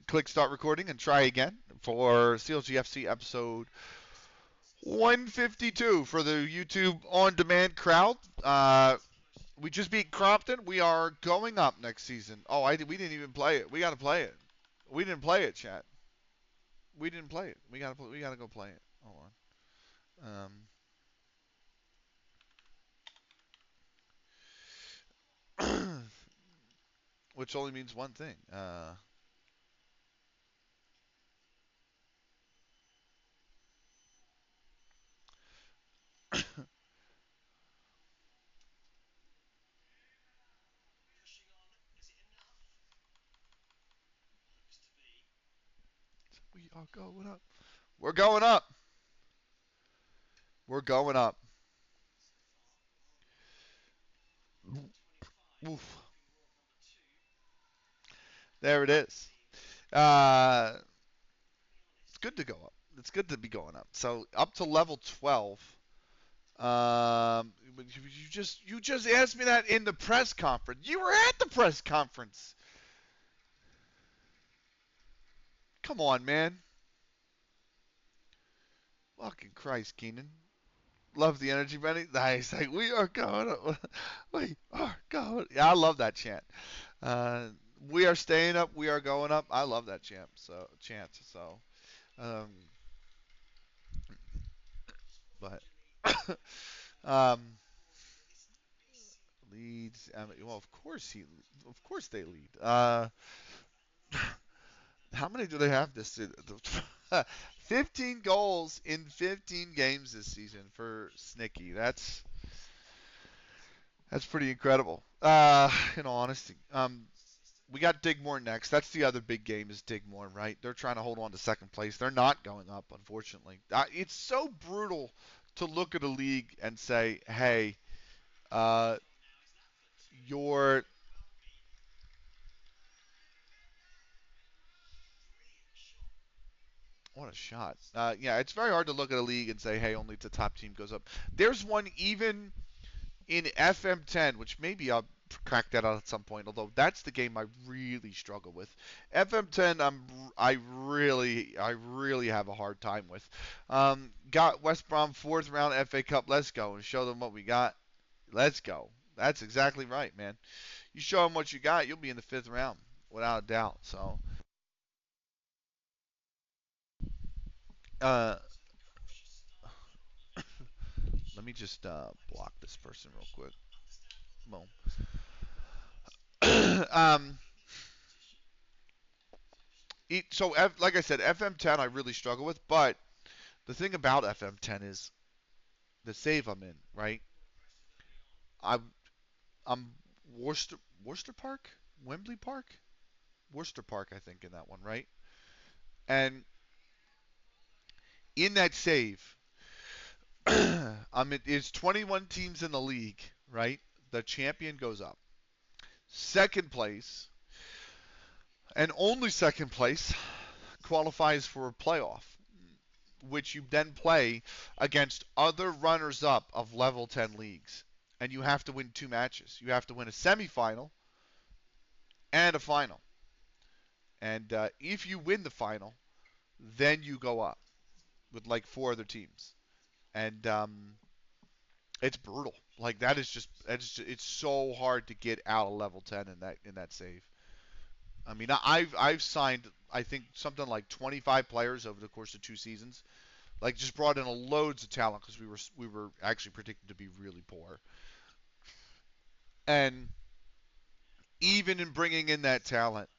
click start recording and try again for CLG FC episode 152 for the YouTube on-demand crowd. We just beat Crompton. We are going up next season. Oh, we didn't even play it. We got to play it. We didn't play it, chat. We didn't play it. We gotta go play it. Hold on. Which only means one thing. We are going up. We're going up. We're going up. Oof. There it is. Uh, it's good to go up. It's good to be going up. So up to level 12. You just asked me that in the press conference. You were at the press conference. Come on, man. Fucking Christ, Keenan. Love the energy, Benny. Nice. Like, we are going up. We are going. Yeah, I love that chant. Uh, we are staying up. We are going up. I love that chant. So, um, but um, leads. Well, of course they lead. How many do they have this season? 15 goals in 15 games this season for Snicky. That's pretty incredible. In all honesty, we got Digmore next. That's the other big game is Digmore, right? They're trying to hold on to second place. They're not going up, unfortunately. It's so brutal to look at a league and say, hey, uh, you're what a shot. Yeah, it's very hard to look at a league and say, hey, only the top team goes up. There's one even in FM10, which maybe I'll crack that out at some point. Although that's the game I really struggle with. FM10, I really have a hard time with. Got West Brom fourth round FA Cup. Let's go and show them what we got. Let's go. That's exactly right, man. You show them what you got, you'll be in the fifth round without a doubt. So, uh, let me just block this person real quick. Boom. um, like I said, FM10 I really struggle with, but the thing about FM10 is the save I'm in, right? I'm I'm Worcester Park, Wembley Park, Worcester Park, I think in that one, right? And in that save, it's 21 teams in the league, right? The champion goes up. Second place, and only second place, qualifies for a playoff, which you then play against other runners up of level 10 leagues. And you have to win two matches. You have to win a semifinal and a final. And if you win the final, then you go up with like four other teams. And it's brutal. Like it's so hard to get out of level 10 in that save. I mean, I've signed I think something like 25 players over the course of two seasons. Like just brought in a loads of talent because we were actually predicted to be really poor. And even in bringing in that talent,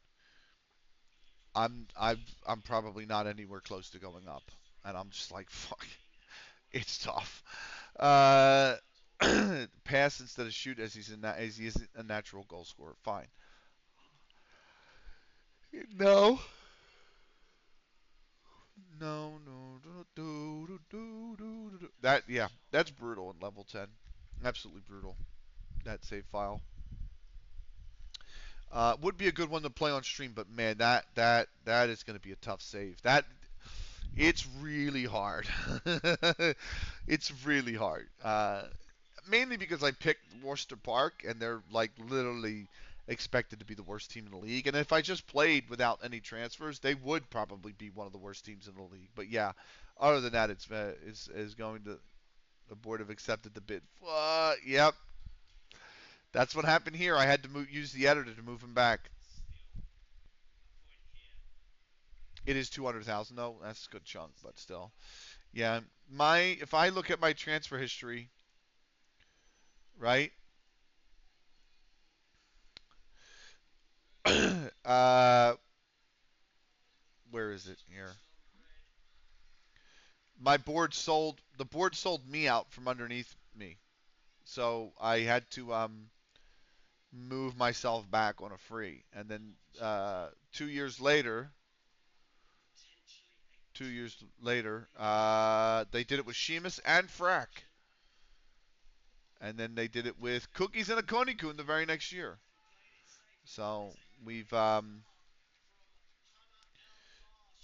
I'm probably not anywhere close to going up, and I'm just like fuck, it's tough. Uh, pass instead of shoot as he is a natural goal scorer. Fine. No. No, no, that's brutal in level 10. Absolutely brutal. That save file. Would be a good one to play on stream, but man, that is going to be a tough save. It's really hard. It's really hard. Mainly because I picked Worcester Park, and they're like literally expected to be the worst team in the league. And if I just played without any transfers, they would probably be one of the worst teams in the league. But yeah, other than that, it's going to the board have accepted the bid. Yep, that's what happened here. I had to use the editor to move him back. It is 200,000 though. That's a good chunk, but still. Yeah, if I look at my transfer history, right? uh, where is it here? The board sold me out from underneath me, so I had to move myself back on a free, and then 2 years later, 2 years later, they did it with Sheamus and Frack, and then they did it with Cookies and a Konikun the very next year. So we've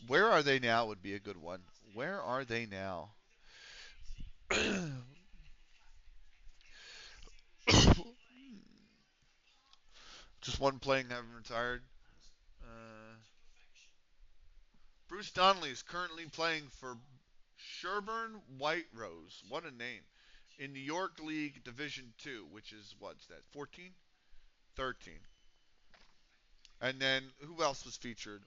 where are they now would be a good one. Where are they now? Just one playing, having retired. Uh, Bruce Donnelly is currently playing for Sherburne White Rose. What a name. In New York League Division 2, which is, what's that, 14? 13. And then who else was featured?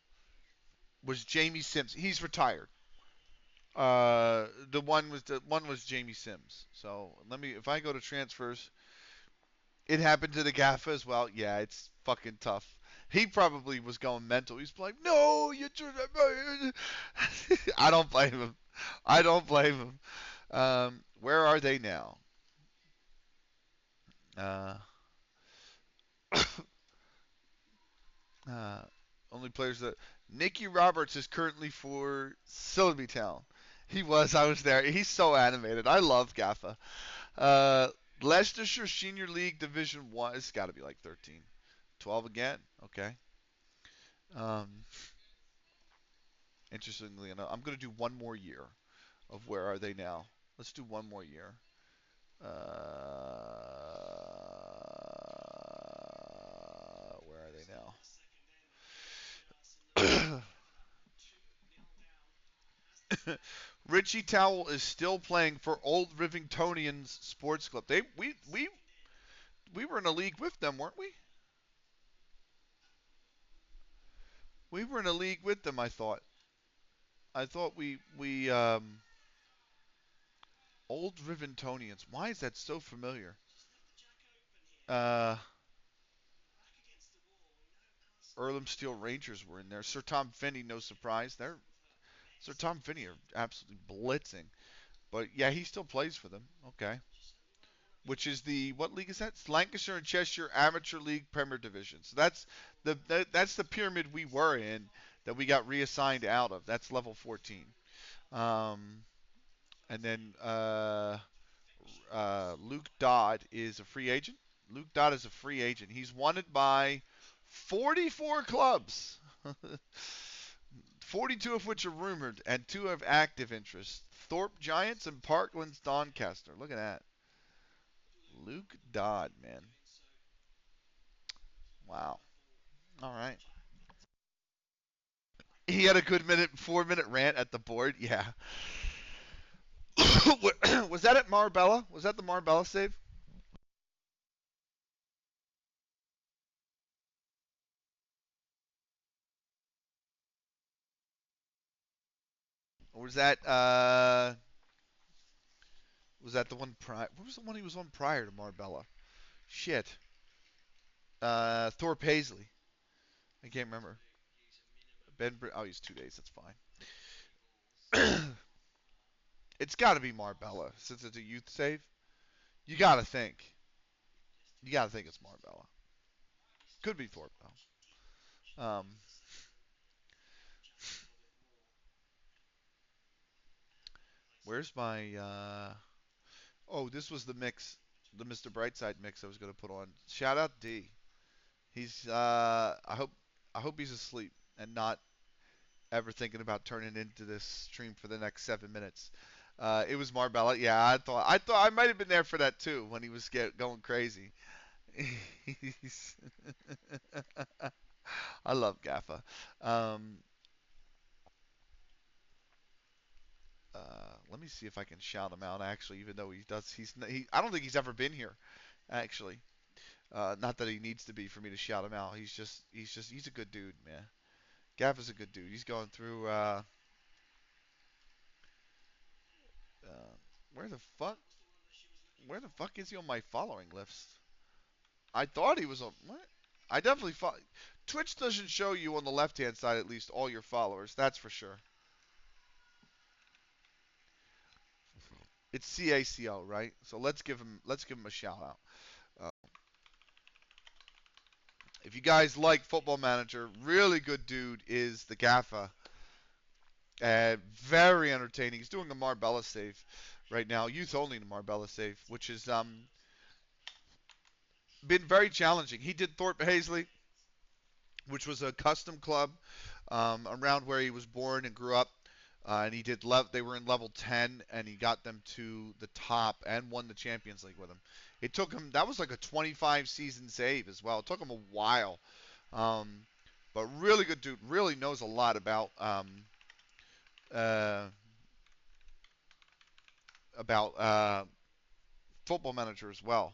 Was Jamie Sims. He's retired. The one was Jamie Sims. So if I go to transfers, it happened to the Gaffa as well. Yeah, it's fucking tough. He probably was going mental. He's like, no, you should. I don't blame him. I don't blame him. Where are they now? Uh, uh, only players that Nicky Roberts is currently for Silverby Town. He was. I was there. He's so animated. I love Gaffa. Uh, Leicestershire Senior League Division One. It's got to be like 13, 12 again. Okay. Um, Interestingly enough, I'm going to do one more year of where are they now. Let's do one more year. Where are they now? Richie Towell is still playing for Old Rivingtonians Sports Club. We were in a league with them, weren't we? We were in a league with them. I thought. I thought we Old Rivingtonians. Why is that so familiar? Uh, Earlham Steel Rangers were in there. Sir Tom Finney, no surprise. Sir Tom Finney are absolutely blitzing. But yeah, he still plays for them. Okay. Which is what league is that? It's Lancashire and Cheshire Amateur League Premier Division. So that's the pyramid we were in that we got reassigned out of. That's level 14. Um, and then Luke Dodd is a free agent. Luke Dodd is a free agent. He's wanted by 44 clubs. 42 of which are rumored, and 2 have active interest. Thorpe Giants and Parkland's Doncaster. Look at that. Luke Dodd, man. Wow. All right. He had a good 4-minute rant at the board. Yeah. Was that at Marbella? Was that the Marbella save? Or was that the one prior? What was the one he was on prior to Marbella? Shit. Thorpe Paisley. I can't remember. Oh, he's 2 days. That's fine. It's got to be Marbella since it's a youth save. You got to think. You got to think it's Marbella. Could be Thorpe though. Where's my? Oh, this was the mix, the Mr. Brightside mix I was gonna put on. Shout out D. He's. I hope he's asleep and not ever thinking about turning into this stream for the next 7 minutes. It was Marbella. Yeah, I thought I might have been there for that too when he was going crazy. He's I love Gaffa. Um, Let me see if I can shout him out. Actually, even though he does, I don't think he's ever been here. Actually, not that he needs to be for me to shout him out. He's a good dude, man. Gaffa's a good dude. He's going through. Uh, where the fuck? Where the fuck is he on my following list? I thought he was on. What? I definitely follow. Twitch doesn't show you on the left-hand side at least all your followers. That's for sure. It's CACO, right? So let's give him a shout out. Uh, if you guys like Football Manager, really good dude is the Gaffa. Very entertaining. He's doing a Marbella save right now, youth only Marbella save, which has been very challenging. He did Thorpe Hazley, which was a custom club around where he was born and grew up. And he did. They were in level 10, and he got them to the top and won the Champions League with him. It took him. That was like a 25 season save as well. It took him a while, um, but really good dude. Really knows a lot uh, about Football Manager as well.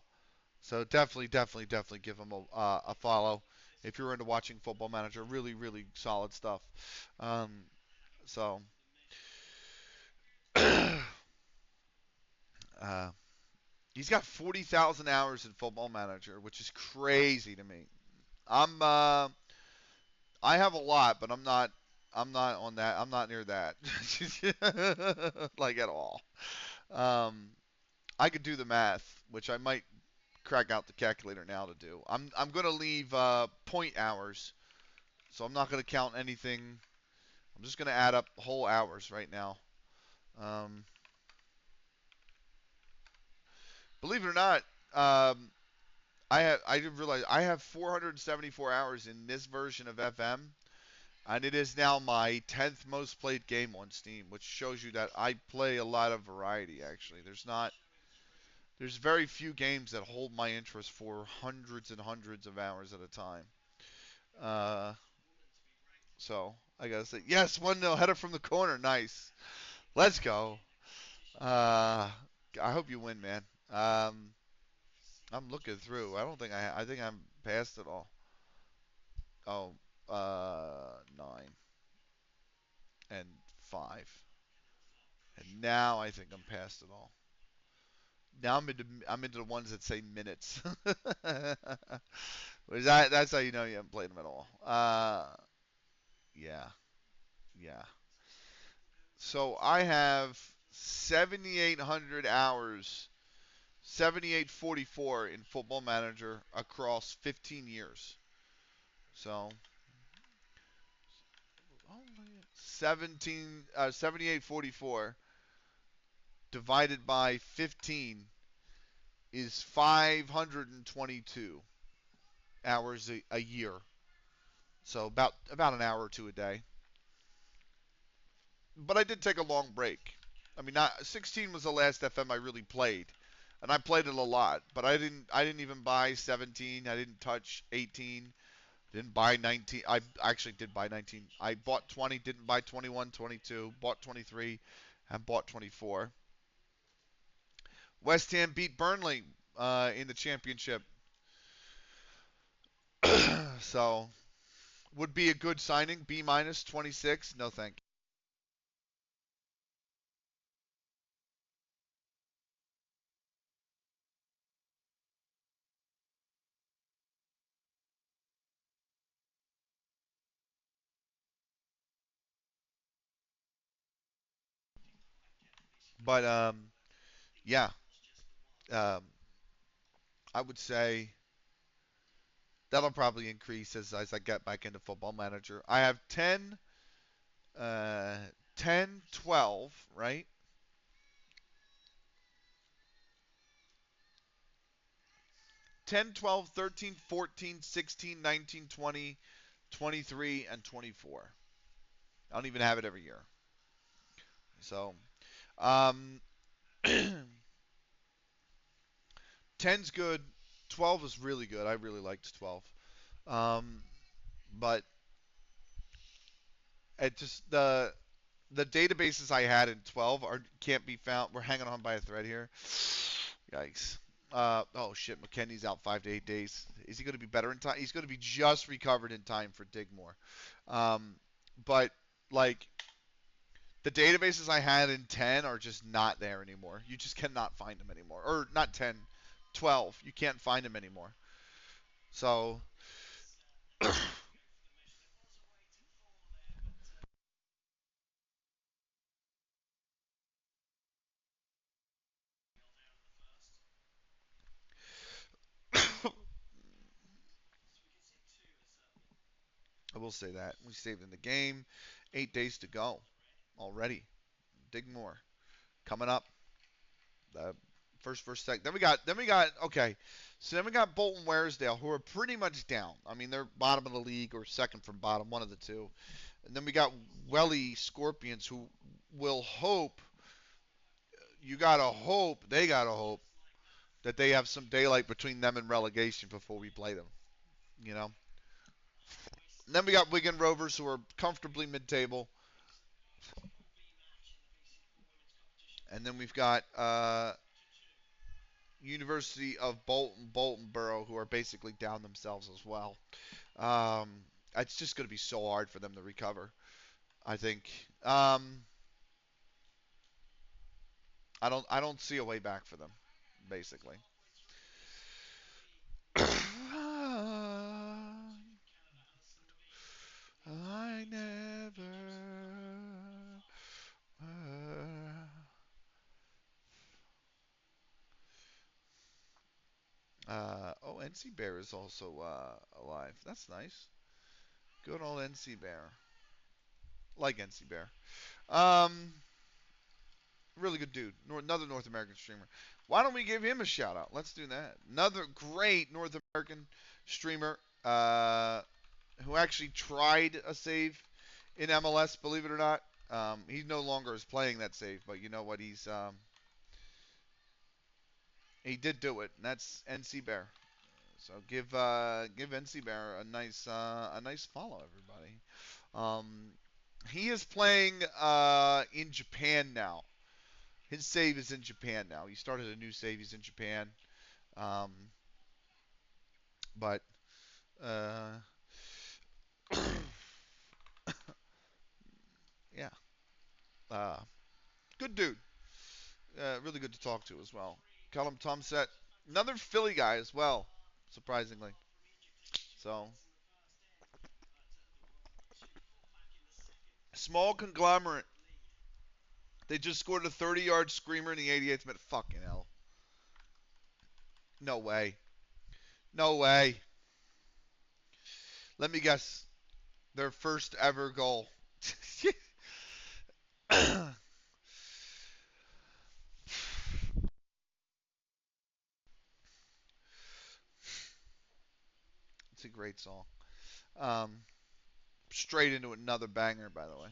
So definitely give him a follow if you're into watching Football Manager. Really, really solid stuff. Um, so. uh, He's got 40,000 hours in Football Manager, which is crazy to me. I'm I have a lot, but I'm not on that. I'm not near that. Like at all. Um I could do the math, which I might crack out the calculator now to do. I'm going to leave point hours. So I'm not going to count anything. I'm just going to add up whole hours right now. Um Believe it or not, I didn't realize I have 474 hours in this version of FM, and it is now my 10th most played game on Steam, which shows you that I play a lot of variety. Actually, there's very few games that hold my interest for hundreds and hundreds of hours at a time. Uh, so I gotta say, yes, 1-0 header from the corner, nice. Let's go. Uh, I hope you win, man. I'm looking through. I think I'm past it all. Oh, 9 and 5. And now I think I'm past it all. Now I'm into the ones that say minutes. That's how you know you haven't played them at all. Yeah, yeah. So I have 7,800 hours, 7,844 in Football Manager across 15 years. So 7,844 divided by 15 is 522 hours a year. So about an hour or two a day. But I did take a long break. I mean, 16 was the last FM I really played, and I played it a lot. But I didn't even buy 17. I didn't touch 18. Didn't buy 19. I actually did buy 19. I bought 20. Didn't buy 21, 22. Bought 23, and bought 24. West Ham beat Burnley in the championship. So would be a good signing. B minus 26. No thank you. But yeah, um, I would say that'll probably increase as I get back into Football Manager. I have 10, uh, 10, 12, right? 10, 12, 13, 14, 16, 19, 20, 23, and 24. I don't even have it every year. So, um, 10's good, 12 is really good. I really liked 12. Um, but it just the databases I had in 12 are can't be found. We're hanging on by a thread here. Yikes. Oh shit, McKenny's out 5 to 8 days. Is he going to be better in time? He's going to be just recovered in time for Digmore. Um, but like the databases I had in 10 are just not there anymore. You just cannot find them anymore. Or not 10, 12. You can't find them anymore. So I will say that we saved in the game. 8 days to go already. Digmore coming up. The first second. Then we got okay. So then we got Bolton Waresdale, who are pretty much down. I mean, they're bottom of the league or second from bottom, one of the two. And then we got Welly Scorpions, who will hope. You gotta hope. They gotta hope that they have some daylight between them and relegation before we play them. You know. And then we got Wigan Rovers, who are comfortably mid-table. And then we've got University of Bolton Borough, who are basically down themselves as well. Um, it's just going to be so hard for them to recover. I think. I don't see a way back for them, basically. I never. Oh, NC Bear is also alive. That's nice. Good old NC Bear. Like NC Bear. Um, really good dude. Another North American streamer. Why don't we give him a shout out? Let's do that. Another great North American streamer who actually tried a save in MLS, believe it or not. He no longer is playing that save, but you know what? He did do it, and that's NC Bear. So give NC Bear a nice follow, everybody. Um, he is playing in Japan now. His save is in Japan now. He started a new save. He's in Japan. Um, but uh, yeah, uh, good dude. Really good to talk to as well. Callum Tomset, another Philly guy as well, surprisingly. So small conglomerate. They just scored a 30-yard screamer in the 88th minute. Fucking hell. No way. No way. Let me guess. Their first ever goal. It's a great song. Um, straight into another banger, by the way.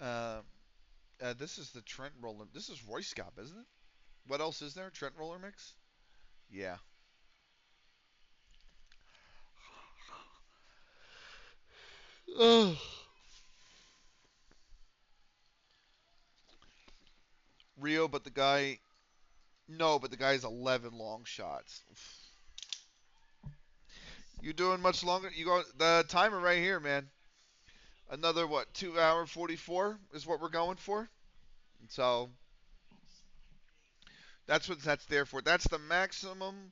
Uh, this is the Trent Roller. This is Royce Scott, isn't it? What else is there? Trent Roller mix? Yeah. Ugh. Rio, but the guy. No, but the guy's 11 long shots. You doing much longer? You go the timer right here, man. Another what? 2 hour 44 is what we're going for. So that's what that's there for. That's the maximum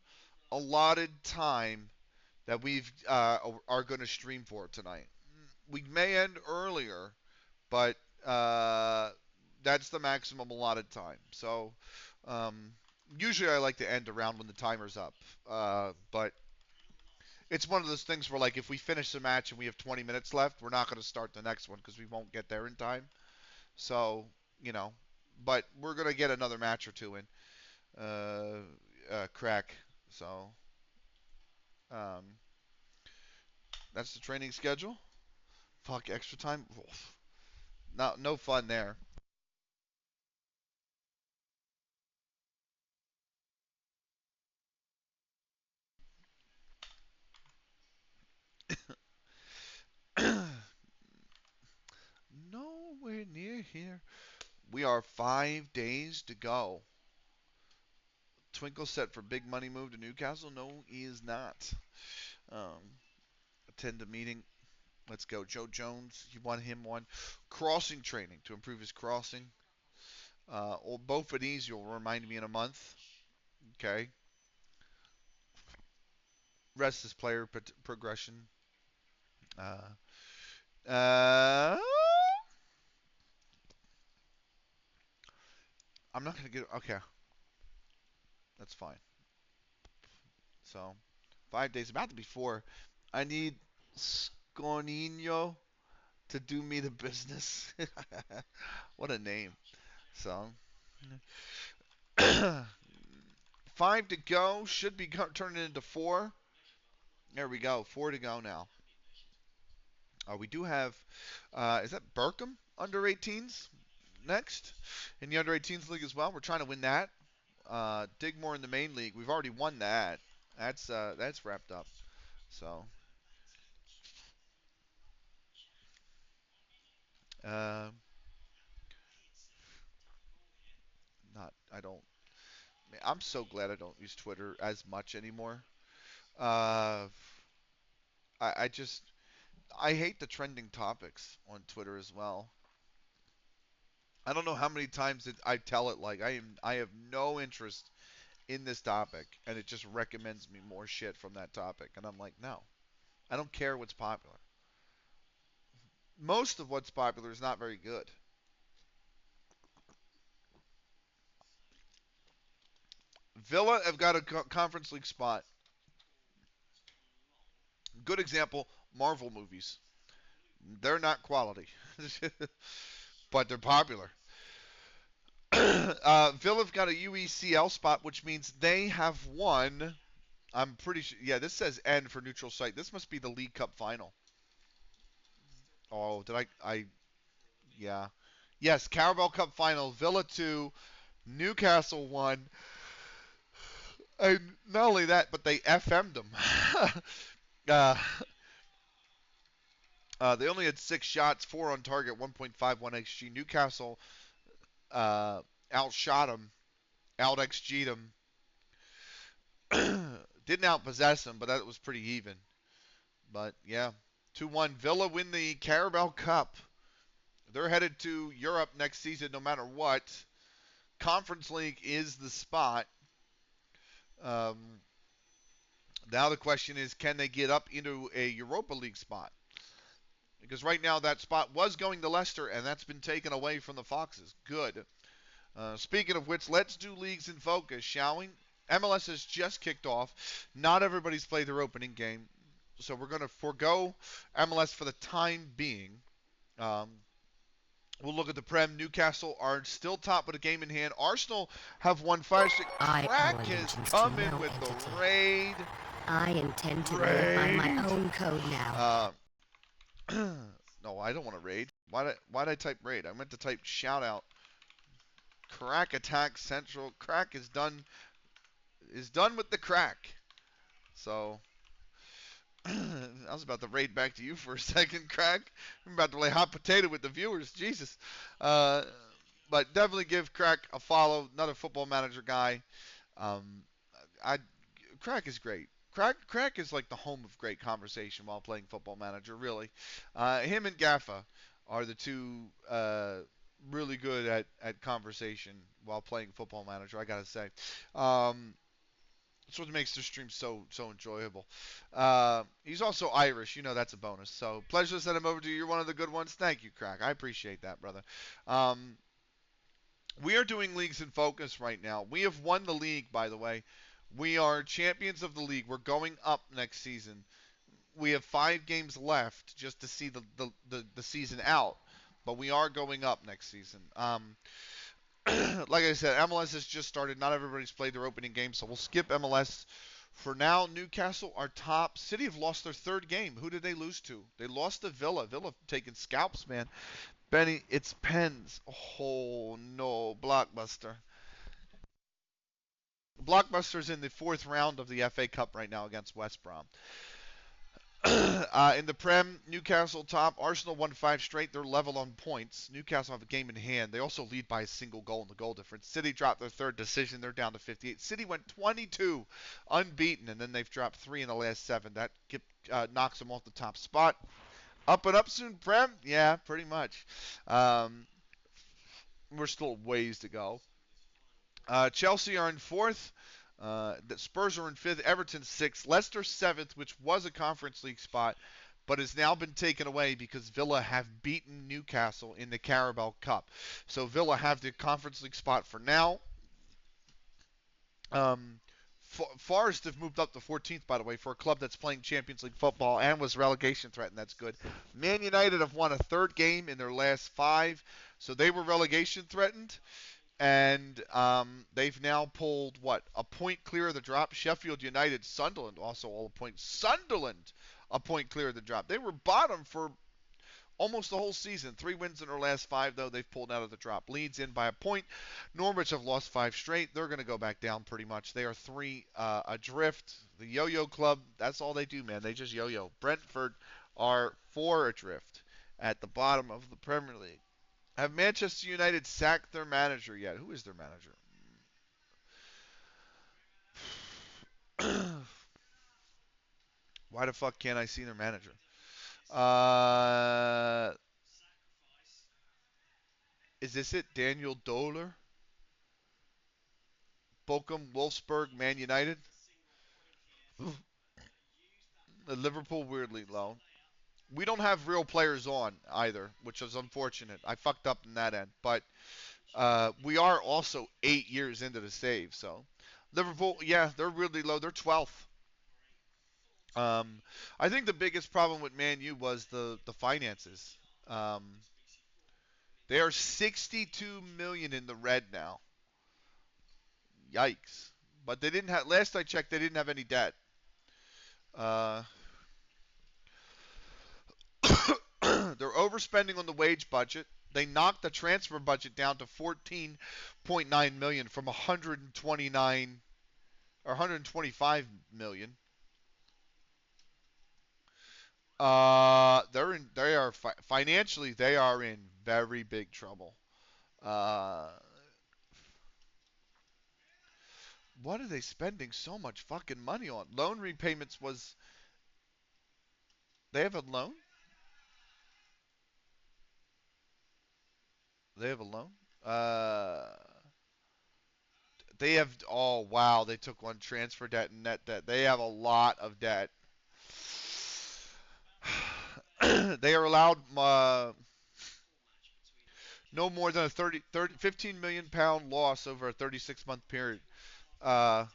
allotted time that we've are going to stream for tonight. We may end earlier, but that's the maximum allotted time. So um, usually I like to end around when the timer's up, but it's one of those things where like if we finish the match and we have 20 minutes left, we're not going to start the next one because we won't get there in time. So you know, but we're going to get another match or two in. Crack. So um, that's the training schedule. Fuck extra time. No fun there. Nowhere near here. We are 5 days to go. Twinkle set for big money move to Newcastle? No, he is not. Um, attend a meeting. Let's go. Joe Jones, you want him one. Crossing training to improve his crossing. Or both of these, you'll remind me in a month. Okay. Rest is player progression. Uh, I'm not going to get. Okay. That's fine. So, 5 days. About to be 4. I need Scornino to do me the business. What a name. So, 5 to go. Should be turning into 4. There we go. 4 to go now. We do have, is that Burkham under 18s next in the under 18s league as well? We're trying to win that. Digmore in the main league. We've already won that. That's wrapped up. So, uh, not. I don't. I'm so glad I don't use Twitter as much anymore. Uh, I just I hate the trending topics on Twitter as well. I don't know how many times I tell it like I have no interest in this topic, and it just recommends me more shit from that topic, and I'm like, no, I don't care what's popular. Most of what's popular is not very good. Villa have got a conference league spot. Good example, Marvel movies. They're not quality, but they're popular. Villa have got a UECL spot, which means they have won. I'm pretty sure. Yeah, this says N for neutral site. This must be the League Cup final. Oh, did I? Yeah. Yes, Carabao Cup final. Villa 2, Newcastle 1. And not only that, but they FM'd them. uh, they only had 6 shots, 4 on target, 1.51 XG. Newcastle uh, outshot them, out XG'd them. Didn't outpossess them, but that was pretty even. But yeah, 2-1. Villa win the Carabao Cup. They're headed to Europe next season no matter what. Conference League is the spot. Um, now the question is, can they get up into a Europa League spot? Because right now that spot was going to Leicester, and that's been taken away from the Foxes. Good. Speaking of which, let's do leagues in focus, shall we? MLS has just kicked off. Not everybody's played their opening game, so we're going to forego MLS for the time being. Um, we'll look at the Prem. Newcastle are still top with a game in hand. Arsenal have won 5 6. Crack has come in with the raid. I intend to verify my own code now. No, I don't want to raid. Why'd I type raid? I meant to type shout out. Crack attack central. Crack is done with the crack. So I was about to raid back to you for a second, Crack. I'm about to play hot potato with the viewers. Jesus. But definitely give Crack a follow. Another football manager guy. Um, I Crack is great. Crack is like the home of great conversation while playing Football Manager. Really, him and Gaffa are the two really good at conversation while playing Football Manager. I gotta say. That's what makes the stream so enjoyable. He's also Irish, that's a bonus. So pleasure to send him over to you. You're one of the good ones. Thank you, Crack. I appreciate that, brother. We are doing leagues in focus right now. We have won the league, by the way. We are champions of the league. We're going up next season. We have 5 games left just to see the season out, but we are going up next season. Like I said, MLS has just started. Not everybody's played their opening game, so we'll skip MLS for now. Newcastle are top. City have lost their 3rd game. Who did they lose to? They lost to Villa. Villa taking scalps, man. Benny, it's Pens. Oh no, Blockbuster. Blockbuster's in the fourth round of the FA Cup right now against West Brom. In the Prem, Newcastle top. Arsenal won 5 straight. They're level on points. Newcastle have a game in hand. They also lead by a single goal in the goal difference. City dropped their third decision. They're down to 58. City went 22 unbeaten, and then they've dropped 3 in the last 7. That knocks them off the top spot. Up and up soon, Prem? Yeah, pretty much. Um, we're still ways to go. Chelsea are in fourth. The Spurs are in fifth. Everton sixth. Leicester seventh, which was a Conference League spot, but has now been taken away because Villa have beaten Newcastle in the Carabao Cup. So Villa have the Conference League spot for now. Um, Forest have moved up to 14th, by the way, for a club that's playing Champions League football and was relegation threatened. That's good. Man United have won a third game in their last 5, so they were relegation threatened. And they've now pulled, a point clear of the drop. Sheffield United, Sunderland also all a point. Sunderland, a point clear of the drop. They were bottom for almost the whole season. 3 wins in their last 5, though. They've pulled out of the drop. Leeds in by a point. Norwich have lost 5 straight. They're going to go back down pretty much. They are 3 adrift. The Yo-Yo Club, that's all they do, man. They just yo-yo. Brentford are 4 adrift at the bottom of the Premier League. Have Manchester United sacked their manager yet? Who is their manager? Why the fuck can't I see their manager? Uh, is this it? Daniel Doler? Bochum, Wolfsburg, Man United? The Liverpool weirdly low. We don't have real players on either, which is unfortunate. I fucked up in that end. But we are also 8 years into the save. So Liverpool, yeah, they're really low. They're 12th. I think the biggest problem with Man U was the finances. Um, they are 62 million in the red now. Yikes! But they didn't have. Last I checked, they didn't have any debt. Uh, they're overspending on the wage budget. They knocked the transfer budget down to 14.9 million from 129 or 125 million. They are financially they are in very big trouble. Uh, what are they spending so much fucking money on? Loan repayments was they have a loan? They have a loan? Uh, they have oh wow, they took on transfer debt and net debt. They have a lot of debt. They are allowed no more than a 15 million pound loss over a 36-month period. Uh,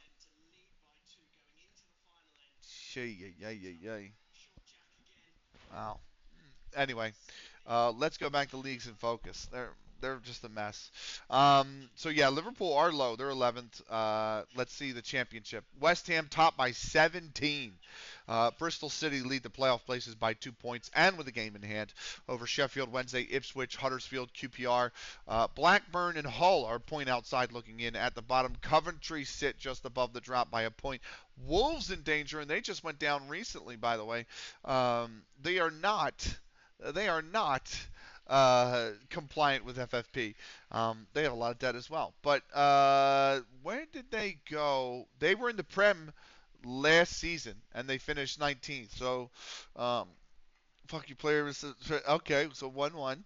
wow. Anyway, let's go back to leagues and focus. They're just a mess. So yeah, Liverpool are low. They're 11th. Let's see the championship. West Ham top by 17. Bristol City lead the playoff places by 2 points and with a game in hand over Sheffield Wednesday, Ipswich, Huddersfield, QPR. Blackburn and Hull are a point outside looking in at the bottom. Coventry sit just above the drop by a point. Wolves in danger, and they just went down recently, by the way. They are not. They are not compliant with FFP. They have a lot of debt as well. But where did they go? They were in the Prem last season, and they finished 19th. So, fuck you, players. Okay, so 1-1.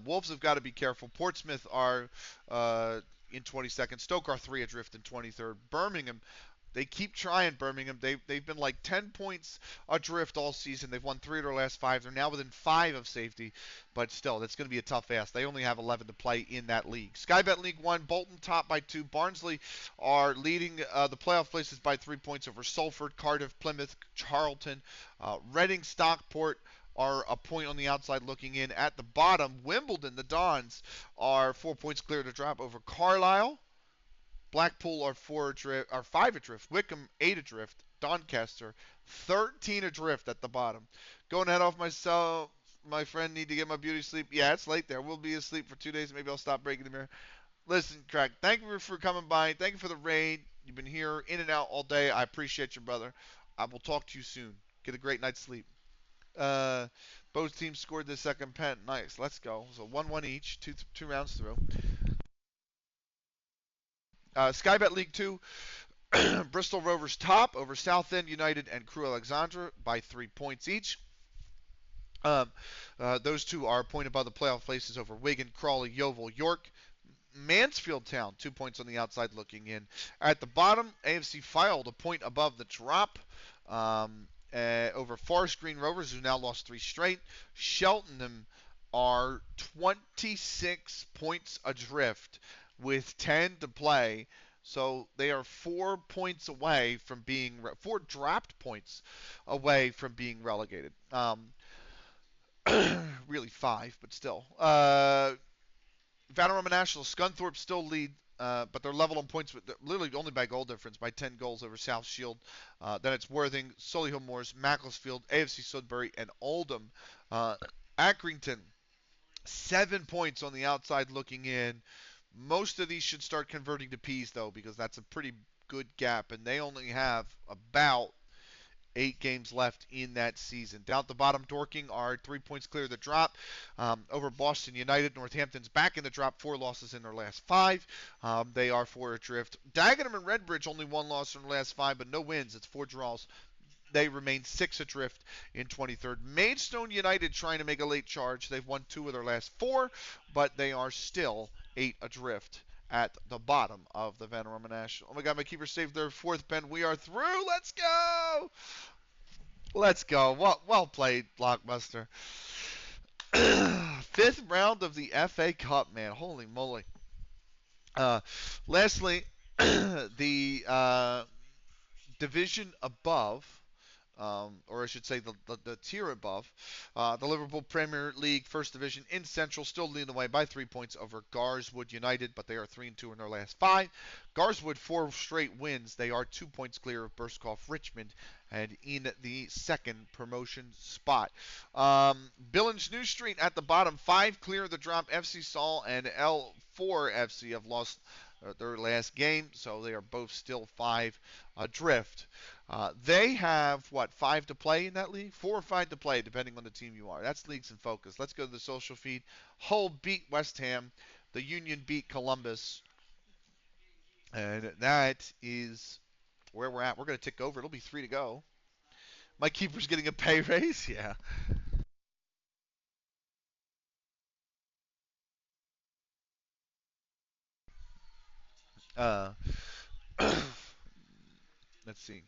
Wolves have got to be careful. Portsmouth are in 22nd. Stoke are 3 adrift in 23rd. Birmingham, they keep trying. Birmingham, they've been like 10 points adrift all season. They've won 3 of their last 5. They're now within 5 of safety, but still, that's going to be a tough ask. They only have 11 to play in that league. Skybet League 1, Bolton top by 2. Barnsley are leading the playoff places by 3 points over Salford, Cardiff, Plymouth, Charlton, Reading, Stockport are a point on the outside looking in. At the bottom, Wimbledon, the Dons, are 4 points clear to drop over Carlisle. Blackpool are 5 adrift. Wickham 8 adrift. Doncaster 13 adrift at the bottom. Going to head off myself. My friend need to get my beauty sleep. Yeah, it's late there. We'll be asleep for 2 days. Maybe I'll stop breaking the mirror. Listen, Craig, thank you for coming by. Thank you for the raid. You've been here in and out all day. I appreciate you, brother. I will talk to you soon. Get a great night's sleep. Uh, both teams scored the second pen. Nice. Let's go. So 1-1 each. Two rounds through. Skybet League 2. Bristol Rovers top over Southend United and Crew Alexandra by 3 points each. Those two are a point above the playoff places over Wigan, Crawley, Yeovil, York. Mansfield Town, 2 points on the outside looking in. At the bottom, AFC filed a point above the drop over Forest Green Rovers, who now lost 3 straight. Cheltenham are 26 points adrift with 10 to play. So they are 4 points away from being 4 dropped points away from being relegated. Really 5, but still. Vanarama National, Scunthorpe still lead, but they're level on points, with literally only by goal difference, by 10 goals over South Shield. Then it's Worthing, Solihull Moors, Macclesfield, AFC Sudbury, and Oldham. Accrington, 7 points on the outside looking in. Most of these should start converting to P's, though, because that's a pretty good gap, and they only have about 8 games left in that season. Down at the bottom, Dorking are 3 points clear of the drop over Boston United. Northampton's back in the drop, 4 losses in their last 5. They are 4 adrift. Dagenham and Redbridge only 1 loss in their last 5, but no wins. It's 4 draws. They remain 6 adrift in 23rd. Maidstone United trying to make a late charge. They've won 2 of their last 4, but they are still 8 adrift at the bottom of the Vanarama National. Oh my God, my keeper saved their 4th pen. We are through. Let's go. Let's go. Well played, Blockbuster. 5th round of the FA Cup, man. Holy moly. Lastly, the division above, or I should say the tier above, the Liverpool Premier League First Division in Central still leading the way by 3 points over Garswood United, but they are 3-2 in their last 5. Garswood 4 straight wins. They are 2 points clear of Burskoff Richmond and in the second promotion spot. Billings New Street at the bottom, 5 clear of the drop. FC Saul and L4 FC have lost their last game, so they are both still 5 adrift. They have, 5 to play in that league? 4 or 5 to play, depending on the team you are. That's Leagues in Focus. Let's go to the social feed. Hull beat West Ham. The Union beat Columbus. And that is where we're at. We're going to tick over. It'll be 3 to go. My keeper's getting a pay raise? Yeah. Uh, let's see.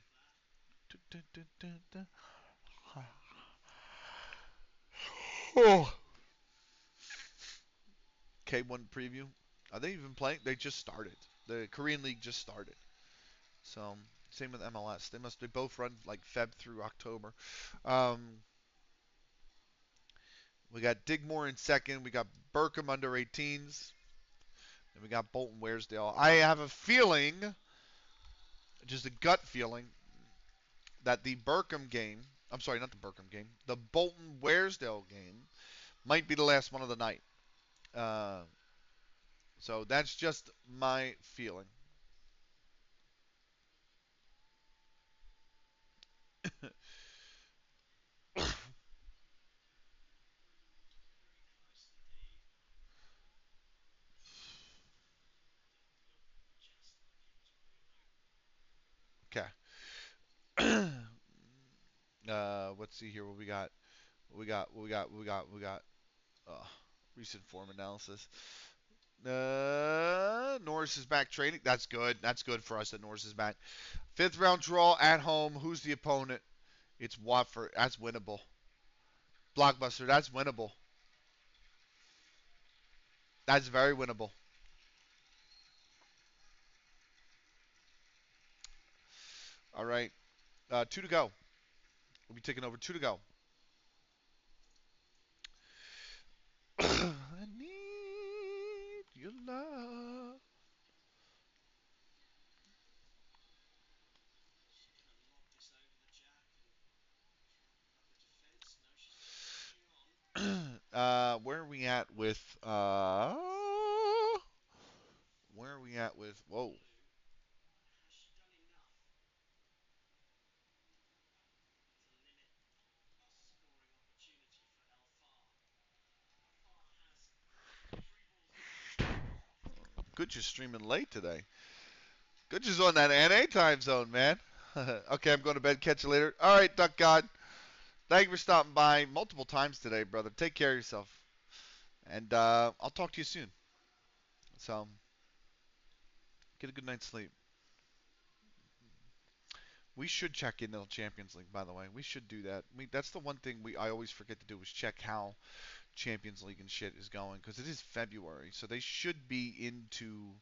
Oh. K1 preview. Are they even playing? They just started. The Korean League just started. So same with MLS. They both run like Feb through October. Um, we got Digmore in second. We got Burkham under 18s. And we got Bolton Waresdale. I have a feeling, just a gut feeling, that the Burkham game, I'm sorry, not the Burkham game, the Bolton Waresdale game might be the last one of the night. Uh, so that's just my feeling. Okay. Let's see here what we got. Uh, recent form analysis. Norris is back training. That's good. That's good for us that Norris is back. 5th round draw at home. Who's the opponent? It's Watford. That's winnable. Blockbuster. That's winnable. That's very winnable. All right. 2 to go. We'll be taking over. 2 to go. I need your love. at with where are we at with whoa. Good you're streaming late today. Good you're on that NA time zone, man. Okay, I'm going to bed. Catch you later. All right, Duck God. Thank you for stopping by multiple times today, brother. Take care of yourself. And I'll talk to you soon. So get a good night's sleep. We should check in the Champions League, by the way. We should do that. That's the one thing I always forget to do is check how Champions League and shit is going because it is February, so they should be into.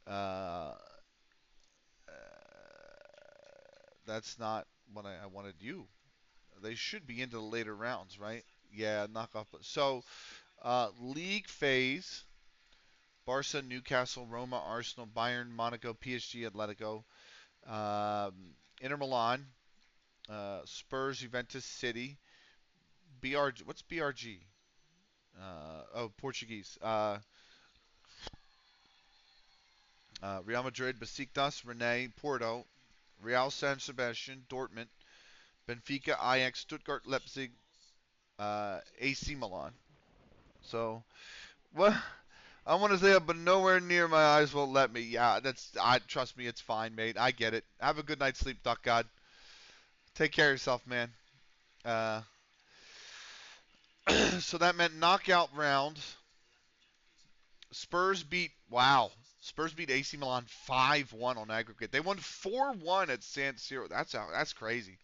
Uh, that's not what I wanted you. They should be into the later rounds, right? Yeah, knock off. So league phase: Barca, Newcastle, Roma, Arsenal, Bayern, Monaco, PSG, Atletico, Inter Milan, Spurs, Juventus, City, BRG. What's BRG? Oh, Portuguese. Real Madrid, Besiktas, Rennes, Porto, Real San Sebastian, Dortmund, Benfica, Ajax, Stuttgart, Leipzig, AC Milan. So, well, I want to say it, but nowhere near my eyes won't let me. Yeah, trust me, it's fine, mate. I get it. Have a good night's sleep, Duck God. Take care of yourself, man. Uh, so that meant knockout round. Spurs beat AC Milan 5-1 on aggregate. They won 4-1 at San Siro. That's crazy.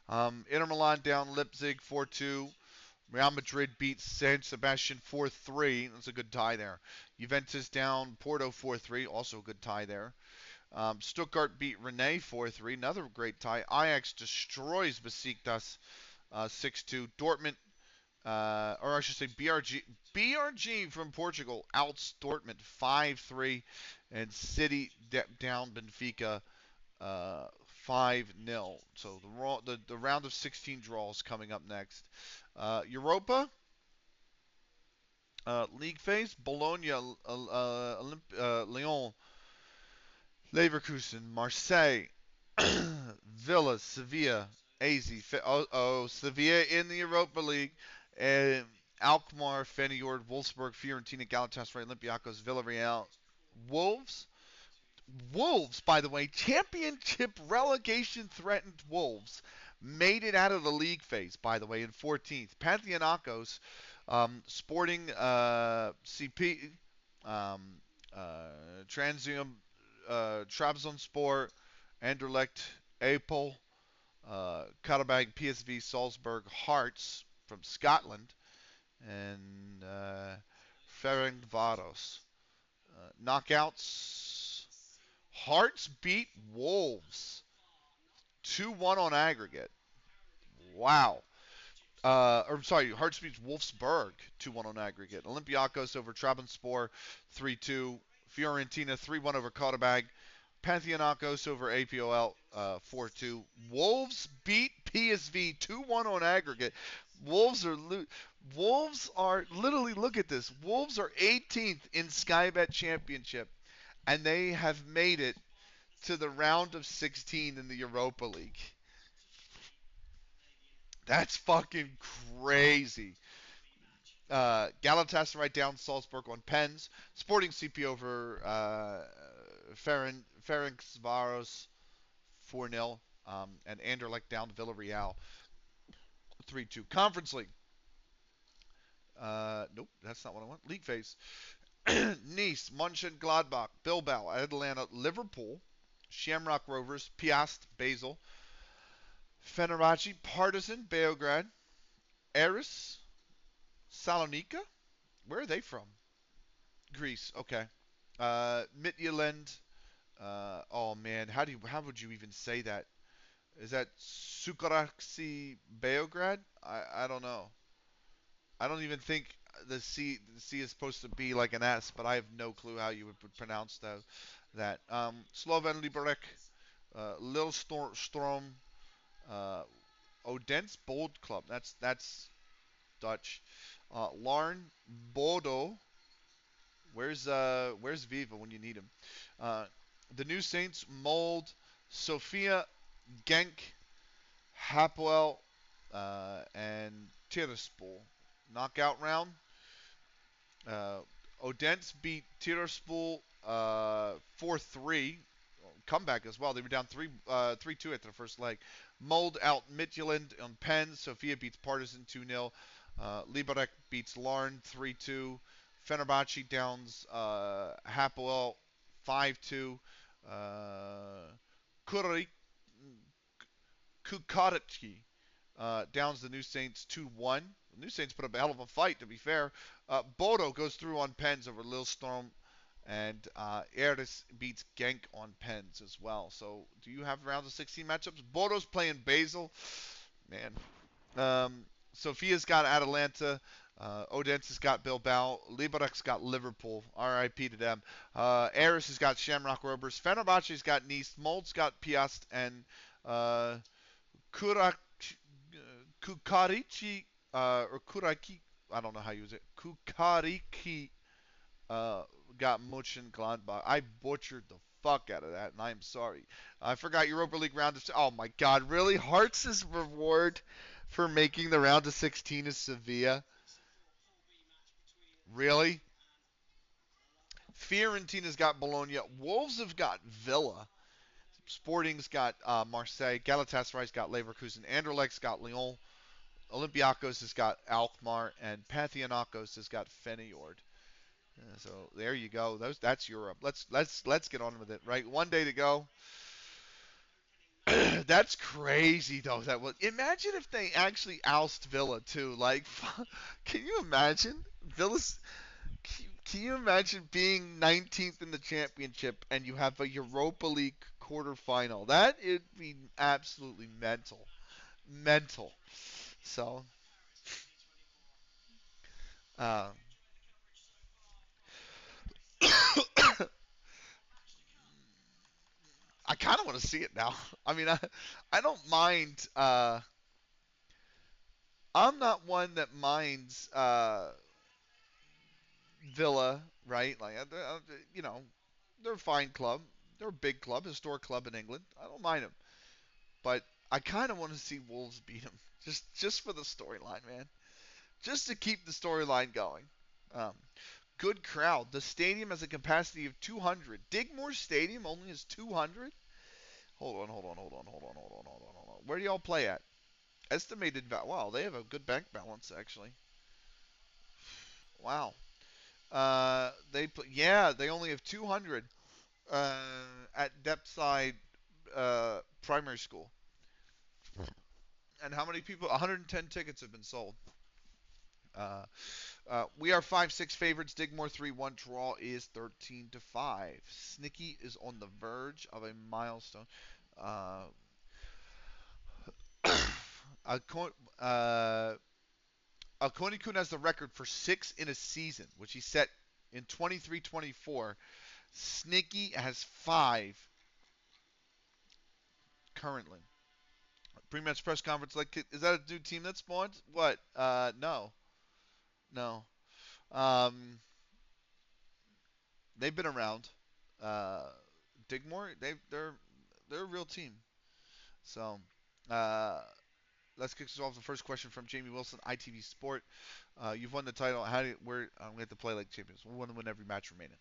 Inter Milan down Leipzig 4-2. Real Madrid beat San Sebastian 4-3. That's a good tie there. Juventus down Porto 4-3. Also a good tie there. Stuttgart beat Rennes 4-3. Another great tie. Ajax destroys Besiktas 6-2. Dortmund or I should say BRG from Portugal outs Dortmund 5-3, and City down Benfica 5-0. So the round of 16 draws coming up next. Europa league phase: Bologna, Lyon, Leverkusen, Marseille, Villa, Sevilla, AZ. Sevilla in the Europa League. And Alkmaar, Feyenoord, Wolfsburg, Fiorentina, Galatasaray, Olympiacos, Villarreal, Wolves. Wolves, by the way, championship relegation threatened Wolves made it out of the league phase, by the way, in 14th. Panathinaikos, Sporting CP, um, Transium, Trabzonspor, Anderlecht, Apel, Karabag, PSV, Salzburg, Hearts from Scotland, and Ferencvaros. Knockouts. Hearts beat Wolves 2-1 on aggregate. Wow. Or sorry, Hearts beats Wolfsburg 2-1 on aggregate. Olympiacos over Trabzonspor 3-2. Fiorentina 3-1 over Karabag. Panathinaikos over APOL 4-2. Wolves beat PSV 2-1 on aggregate. Wolves are literally, look at this. Wolves are 18th in Skybet Championship, and they have made it to the round of 16 in the Europa League. That's fucking crazy. Galatasaray down Salzburg on pens. Sporting CP over Ferencvaros 4-0. And Anderlecht down Villarreal 3-2. Conference League. Nope, that's not what I want. League phase. Nice, Mönchengladbach, Bilbao, Atlanta, Liverpool, Shamrock Rovers, Piast, Basel, Fenerbahce, Partizan, Beograd, Eris, Salonika. Where are they from? Greece. Okay. Midtjylland. Oh man, how would you even say that? Is that Sukaraksi Beograd? I don't know. I don't even think the C is supposed to be like an S, but I have no clue how you would pronounce that. Slovan Liberec, Lil Strom, uh, Odense Bold Club. That's Dutch. Larn, Bodo. Where's Viva when you need him? Uh, the New Saints, Mold, Sofia, Genk, Hapoel, and Tiraspol. Knockout round. Uh, Odense beat Tiraspol 4-3. Comeback as well. They were down 3-2 at the first leg. Mold out Midtjylland on Penn. Sofia beats Partizan 2-0. Liberec beats Larn 3-2. Fenerbahce downs Hapoel 5-2. Uh, Kurik, Kukarecki downs the New Saints 2-1. The New Saints put up a hell of a fight, to be fair. Bodo goes through on pens over Lillestrøm, and Eris beats Genk on pens as well. So, do you have rounds of 16 matchups? Bodo's playing Basel. Man. Sofia's got Atalanta. Odense has got Bilbao. Liberec's got Liverpool. RIP to them. Eris has got Shamrock Rovers. Fenerbahce's got Nice. Mold's got Piast. And Kurak, Kukarichi, or Kuraki, I don't know how you use it. Kukariki uh, got Mönchengladbach. I butchered the fuck out of that, and I am sorry. I forgot Europa League round of. Oh my God, really? Hearts' reward for making the round of 16 is Sevilla. Really? Fiorentina's got Bologna. Wolves have got Villa. Sporting's got Marseille. Galatasaray's got Leverkusen. Anderlecht's got Lyon. Olympiacos has got Alkmaar, and Panathinaikos has got Feyenoord. So there you go. That's Europe. Let's get on with it. Right, 1 day to go. That's crazy though. That was. Imagine if they actually oust Villa too. Like, can you imagine Villa's? Can you imagine being 19th in the championship and you have a Europa League quarterfinal? That would be absolutely mental. Mental. So, uh, I kind of want to see it now. I mean, I don't mind. I'm not one that minds Villa, right? Like, you know, they're a fine club. They're a big club, historic club in England. I don't mind them, but I kind of want to see Wolves beat them, just for the storyline, man. Just to keep the storyline going. Um, good crowd. The stadium has a capacity of 200. Digmore Stadium only has 200. Hold on. Where do y'all play at? Estimated value. Wow, they have a good bank balance actually. Wow. They only have 200 at Depthside Primary School. And how many people? 110 tickets have been sold. Uh, we are 5-6 favorites. Digmore 3-1. Draw is 13-5. Snicky is on the verge of a milestone. Uh, uh, Alconi-kun has the record for 6 in a season, which he set in 23-24. Snicky has 5 currently. Pre-match press conference, like, is that a new team that spawned? What? No. No. Um, they've been around. Uh, Digmore, they're a real team. So, uh, let's kick this off. The first question from Jamie Wilson, ITV Sport. You've won the title. We have to play like champions. We want to win every match remaining.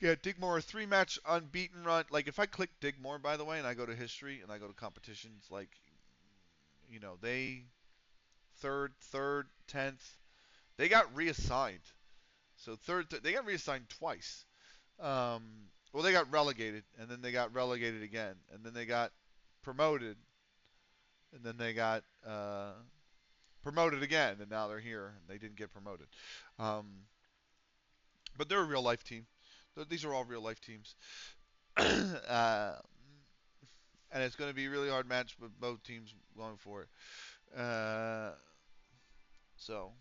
Yeah, Digmore, a 3-match unbeaten run. Like, if I click Digmore, by the way, and I go to history and I go to competitions, like, they third, 10th, they got reassigned. So they got reassigned twice. Well, they got relegated, and then they got relegated again, and then they got promoted, and then they got promoted again, and now they're here, and they didn't get promoted. Um, but they're a real life team. These are all real life teams. And it's going to be a really hard match with both teams going for it. So,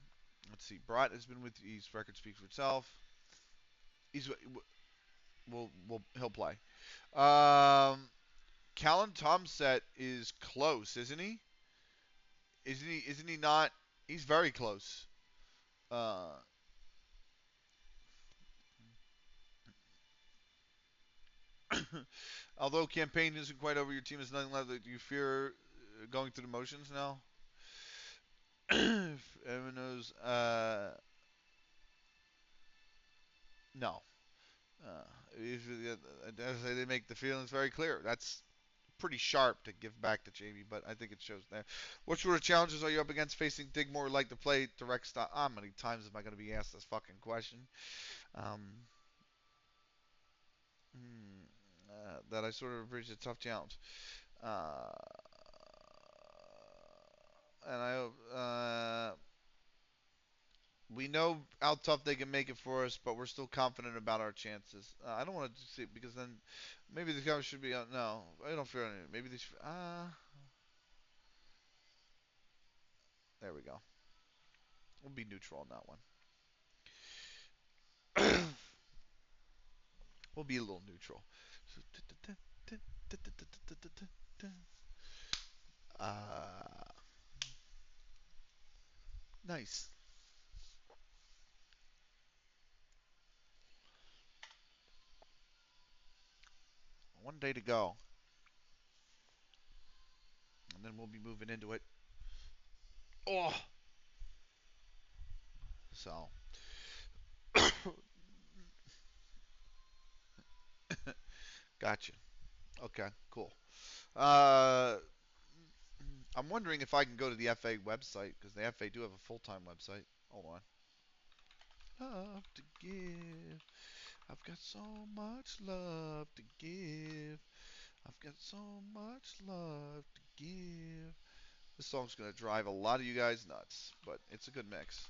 let's see. Brat has been with his record speaks for itself. He's he'll play. Callum Tomset is close, isn't he? Isn't he? Isn't he not? He's very close. Uh, although campaign isn't quite over, your team is nothing left. Do you fear going through the motions now? If everyone knows, no. As they make the feelings very clear. That's pretty sharp to give back to Jamie, but I think it shows there. What sort of challenges are you up against facing Digmore like to play direct stop? How many times am I going to be asked this fucking question? Um, that I sort of appreciate a tough challenge. Uh, and I hope we know how tough they can make it for us, but we're still confident about our chances. I don't want to see it because then maybe the guys should be. No, I don't fear any. Maybe they should. There we go. We'll be neutral on that one. We'll be a little neutral. Uh, nice. One day to go, and then we'll be moving into it. Oh, so gotcha. Okay, cool. Uh, I'm wondering if I can go to the FA website because the FA do have a full-time website. Hold on. Love to give. I've got so much love to give. I've got so much love to give. This song's gonna drive a lot of you guys nuts, but it's a good mix.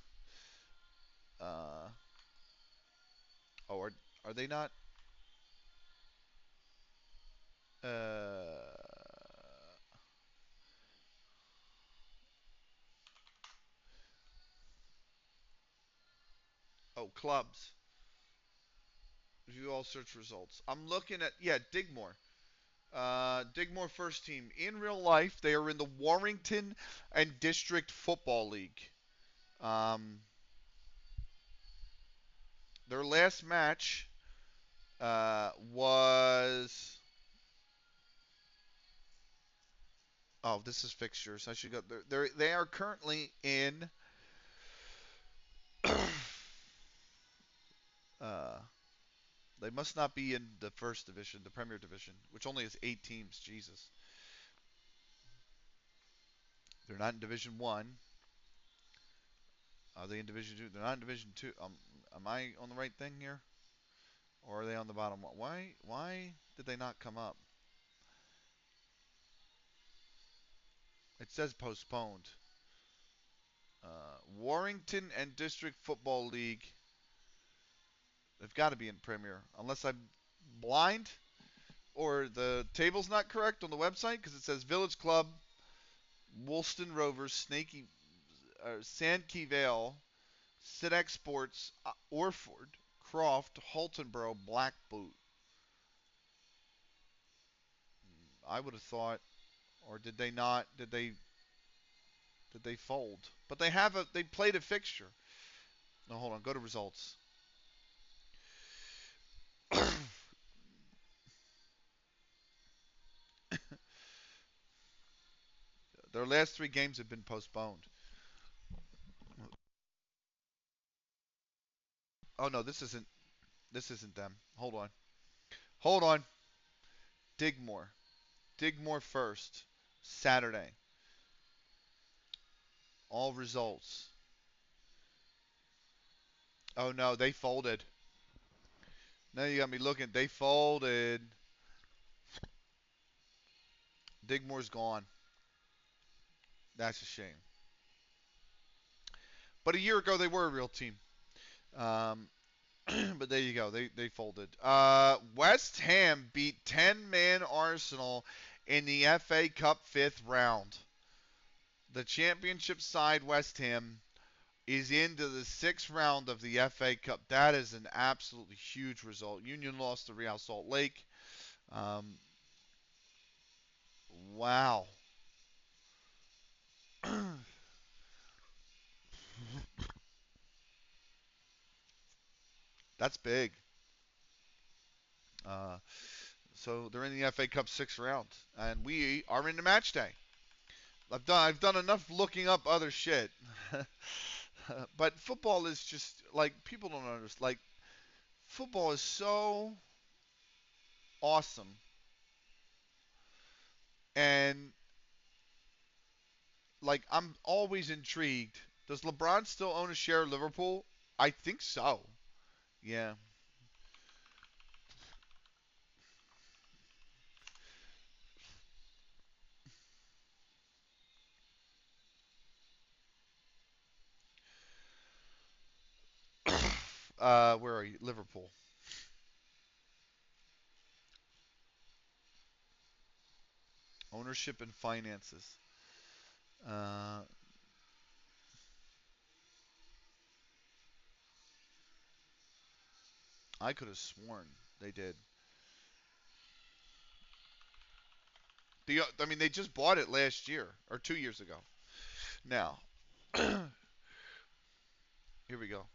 Uh, oh, are they not? Uh, oh, clubs. View all search results. I'm looking at Digmore. Digmore first team. In real life, they are in the Warrington and District Football League. Um, their last match was. Oh, this is fixtures. I should go. They are currently in. uh, they must not be in the first division, the Premier Division, which only has 8 teams. Jesus, they're not in Division One. Are they in Division Two? They're not in Division Two. Am I on the right thing here, or are they on the bottom one? Why did they not come up? It says postponed. Warrington and District Football League. They've got to be in Premier, unless I'm blind or the table's not correct on the website because it says Village Club, Woolston Rovers, Sandkey Vale, Sidex Sports, Orford, Croft, Haltonborough, Black Boot. I would have thought, or did they not? Did they fold? But they played a fixture. No, hold on. Go to results. Their last 3 games have been postponed. Oh no, this isn't them. Hold on. Hold on. Digmore. Digmore first. Saturday. All results. Oh no, they folded. Now you got me looking. They folded. Digmore's gone. That's a shame. But a year ago they were a real team. Um, but there you go. They folded. West Ham beat 10-man Arsenal in the FA Cup fifth round. The championship side West Ham is into the sixth round of the FA Cup. That is an absolutely huge result. Union lost to Real Salt Lake. Um, wow. That's big. Uh, so they're in the FA Cup 6 round, and we are in the match day. I've done enough looking up other shit, but football is just like people don't understand. Like football is so awesome, and like I'm always intrigued. Does LeBron still own a share of Liverpool? I think so. Yeah. Where are you? Liverpool. Ownership and finances. Uh, I could have sworn they did. I mean, they just bought it last year or 2 years ago. Now, here we go.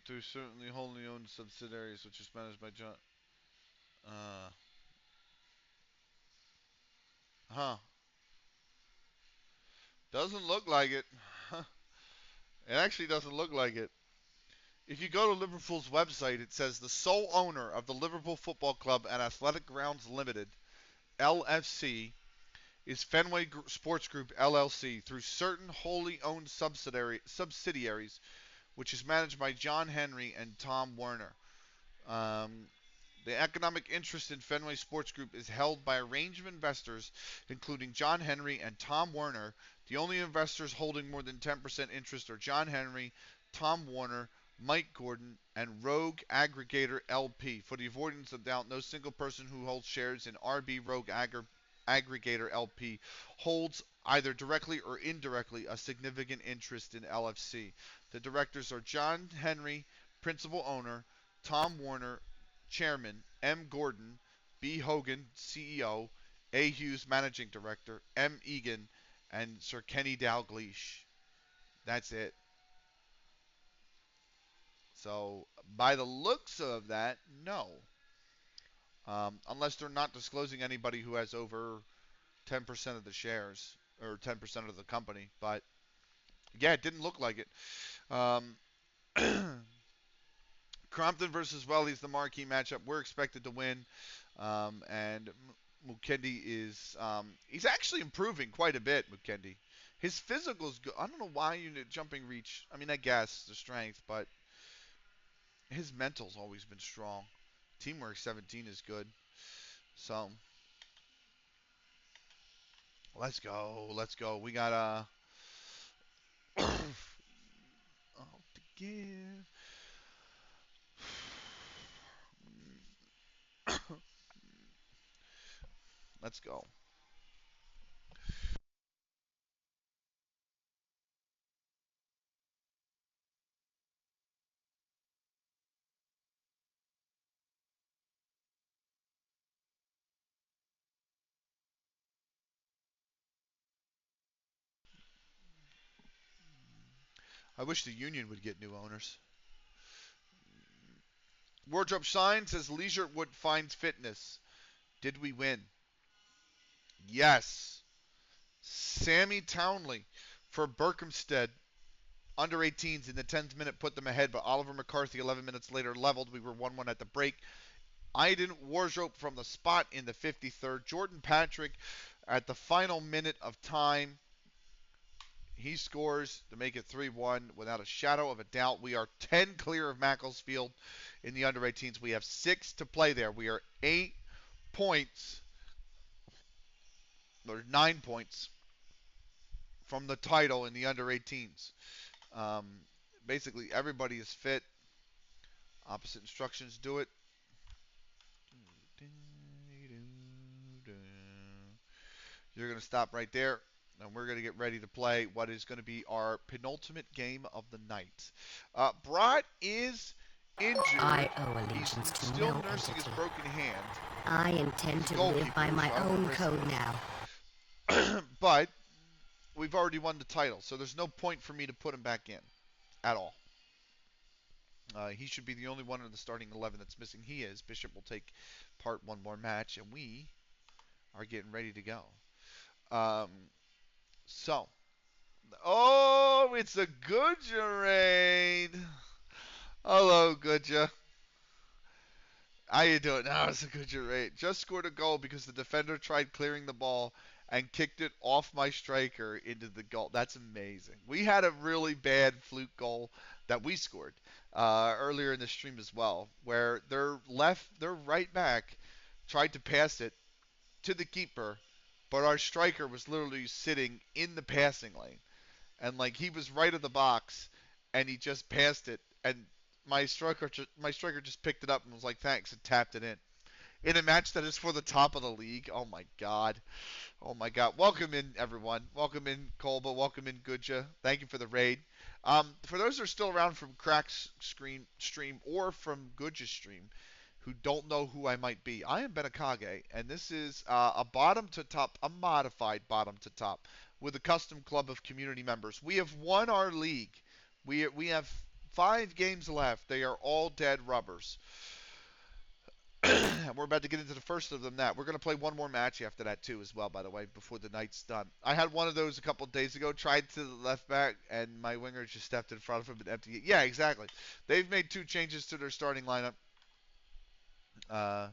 Through certainly wholly owned subsidiaries, which is managed by John. Uh, huh. Doesn't look like it. It actually doesn't look like it. If you go to Liverpool's website, it says the sole owner of the Liverpool Football Club and Athletic Grounds Limited (LFC) is Fenway Sports Group LLC through certain wholly owned subsidiaries, which is managed by John Henry and Tom Werner. Um, the economic interest in Fenway Sports Group is held by a range of investors, including John Henry and Tom Werner. The only investors holding more than 10% interest are John Henry, Tom Werner, Mike Gordon, and Rogue Aggregator LP. For the avoidance of doubt, no single person who holds shares in RB Rogue Aggregator LP holds either directly or indirectly a significant interest in LFC. The directors are John Henry, principal owner, Tom Werner, Chairman, M. Gordon, B. Hogan, CEO, A. Hughes, Managing Director, M. Egan, and Sir Kenny Dalglish. That's it. So, by the looks of that, no. Unless they're not disclosing anybody who has over 10% of the shares or 10% of the company. But, yeah, it didn't look like it. Um, Crompton versus Welly's the marquee matchup. We're expected to win. And Mukendi is he's actually improving quite a bit. Mukendi, his physical is good. I don't know why you need jumping reach. I mean, I guess the strength, but his mental's always been strong. Teamwork 17 is good. So let's go, let's go. We got all to give. Let's go. I wish the Union would get new owners. Wardrobe Shine says Leisurewood finds fitness. Did we win? Yes. Sammy Townley for Berkhamsted. Under 18s in the 10th minute put them ahead, but Oliver McCarthy 11 minutes later leveled. We were 1-1 at the break. Aiden Wardrobe from the spot in the 53rd. Jordan Patrick at the final minute of time. He scores to make it 3-1 without a shadow of a doubt. We are 10 clear of Macclesfield in the under 18s. We have 6 to play there. We are 8 points, or 9 points from the title in the under 18s. Um, basically, everybody is fit. Opposite instructions do it. You're going to stop right there. And we're going to get ready to play what is going to be our penultimate game of the night. Brat is injured. I owe He's allegiance to still no nursing his entity. broken hand. I intend He's a to live by goalkeeper, my so I don't want own to risk code now. it. But we've already won the title, so there's no point for me to put him back in at all. He should be the only one in the starting 11 that's missing. He is. Bishop will take part one more match, and we are getting ready to go. Um, so, oh, it's a Goodja raid. Hello, Goodja. How you doing? No, it's a Goodja raid. Just scored a goal because the defender tried clearing the ball and kicked it off my striker into the goal. That's amazing. We had a really bad fluke goal that we scored earlier in the stream as well, where their right back tried to pass it to the keeper, but our striker was literally sitting in the passing lane, and like he was right of the box, and he just passed it, and my striker just picked it up and was like thanks and tapped it in a match that is for the top of the league. Oh my god. Oh my god. Welcome in everyone. Welcome in Kolba. Welcome in Goodja. Thank you for the raid. For those who are still around from Crack's stream or from Goodja's stream who don't know who I might be, I am Benakage, and this is a bottom to top, a modified bottom to top with a custom club of community members. We have won our league. We have 5 games left. They are all dead rubbers. We're about to get into the first of them now. We're going to play one more match after that too as well, by the way, before the night's done. I had one of those a couple of days ago, tried to the left back, and my winger just stepped in front of him and emptied it. Yeah, exactly. They've made 2 changes to their starting lineup. Uh,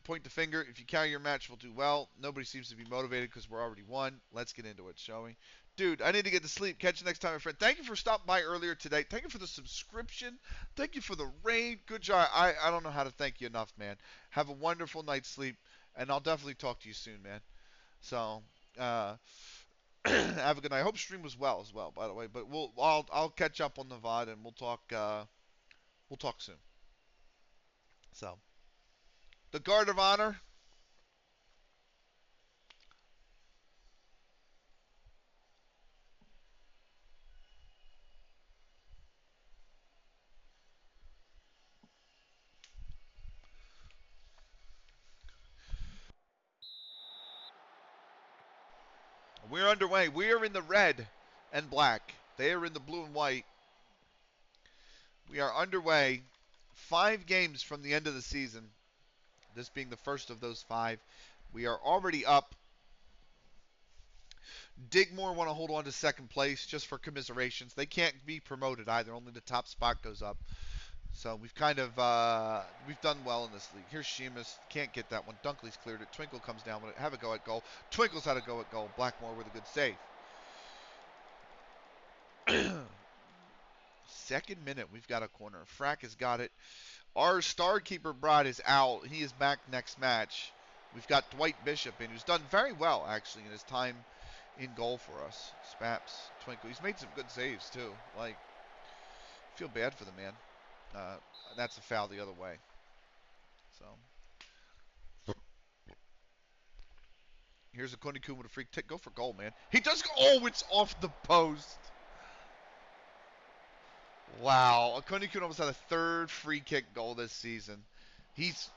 point the finger. If you carry your match, we'll do well. Nobody seems to be motivated because we're already won. Let's get into it, shall we? Dude, I need to get to sleep. Catch you next time, my friend. Thank you for stopping by earlier today. Thank you for the subscription. Thank you for the raid. Good job. I don't know how to thank you enough, man. Have a wonderful night's sleep, and I'll definitely talk to you soon, man. So, have a good night. I hope stream was well as well, by the way. But I'll catch up on the VOD and we'll talk soon. So, the Guard of Honor. We're underway. We are in the red and black. They are in the blue and white. We are underway. 5 games from the end of the season. This being the first of those 5. We are already up. Digmore want to hold on to second place just for commiserations. They can't be promoted either. Only the top spot goes up. So we've kind of we've done well in this league. Here's Sheamus. Can't get that one. Dunkley's cleared it. Twinkle comes down with it. Have a go at goal. Twinkle's had a go at goal. Blackmore with a good save. Second minute, we've got a corner. Frack has got it. Our star keeper Brad is out. He is back next match. We've got Dwight Bishop in, who's done very well, actually, in his time in goal for us. Spaps, Twinkle. He's made some good saves, too. Like, feel bad for the man. That's a foul the other way. So, here's a Kuniku with a free kick. Go for goal, man. He does go. Oh, it's off the post. Wow, Akoni almost had a 3rd free kick goal this season. He's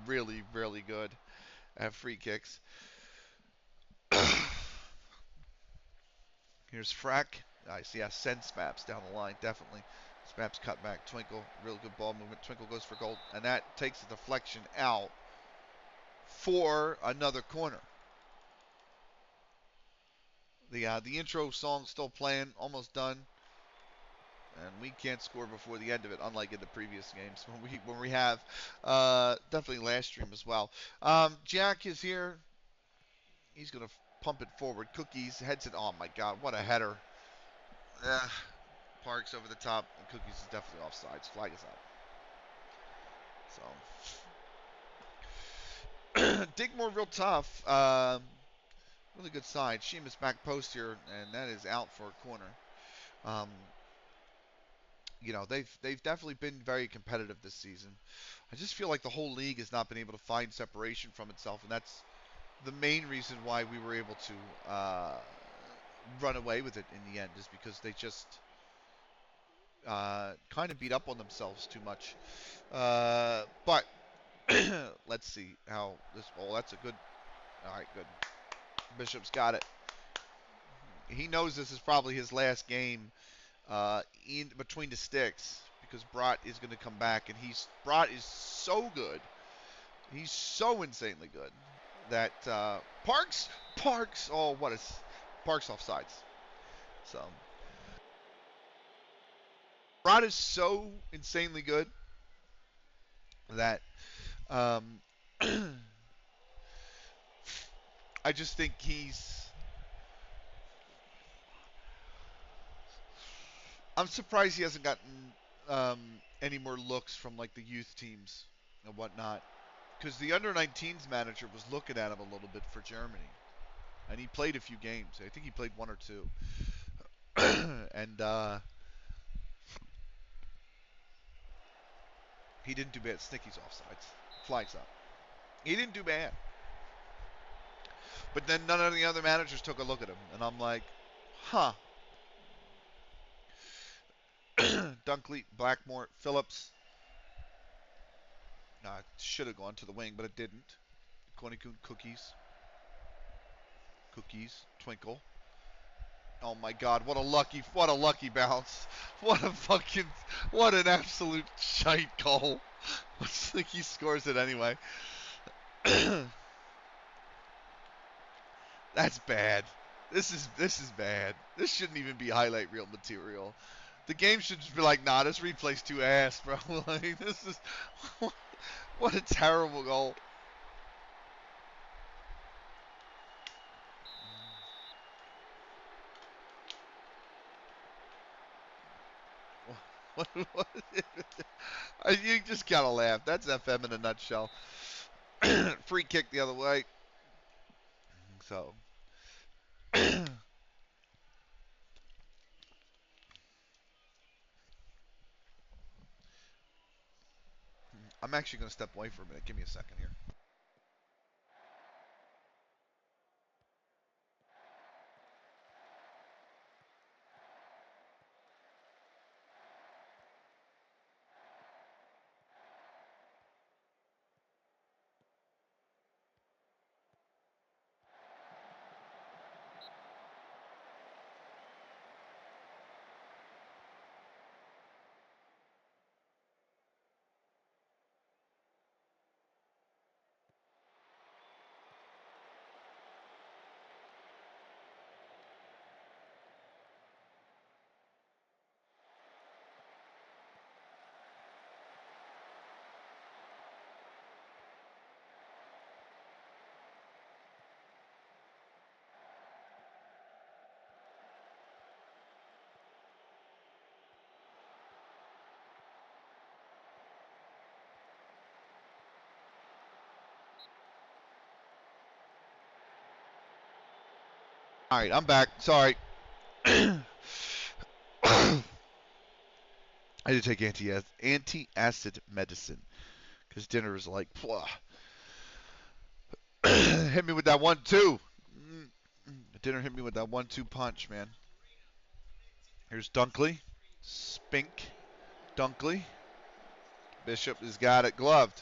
really, really good at free kicks. Here's Frack. Nice, yeah, send Spaps down the line, definitely. Spaps cut back. Twinkle, real good ball movement. Twinkle goes for goal, and that takes the deflection out for another corner. The intro song still playing, almost done. And we can't score before the end of it, unlike in the previous games when we have definitely last stream as well. Jack is here. He's gonna pump it forward. Cookies heads it. Oh my God, what a header! Parks over the top, and Cookies is definitely offsides. Flag is up. So Digmore real tough. Really good side. Sheamus back post here, and that is out for a corner. They've definitely been very competitive this season. I just feel like the whole league has not been able to find separation from itself, and that's the main reason why we were able to run away with it in the end is because they just kind of beat up on themselves too much. But let's see how this. Oh, that's a good. All right, good. Bishop's got it. He knows this is probably his last game in between the sticks because Brat is going to come back, and Brat is so good. He's so insanely good that Parks. Oh, what is Parks offsides? So Brat is so insanely good that um, I just think he's. I'm surprised he hasn't gotten any more looks from like the youth teams and whatnot, because the under 19s manager was looking at him a little bit for Germany, and he played a few games. I think he played one or two, and he didn't do bad. Snicky's offsides, flags up. He didn't do bad, but then none of the other managers took a look at him, and I'm like, huh. Dunkley, Blackmore, Phillips. Should have gone to the wing, but it didn't. Konikun, Cookies, Twinkle. Oh my God! What a lucky bounce! What an absolute shite goal! I think he scores it anyway. That's bad. This is bad. This shouldn't even be highlight reel material. The game should just be like, nah, this replay's too ass, bro. Like, this is what a terrible goal. What you just gotta laugh. That's FM in a nutshell. Free kick the other way. So I'm actually gonna step away for a minute. Give me a second here. All right, I'm back. Sorry. I had to take anti-acid medicine because dinner is like, hit me with that 1-2. Dinner hit me with that 1-2 punch, man. Here's Dunkley, Spink, Dunkley. Bishop has got it gloved.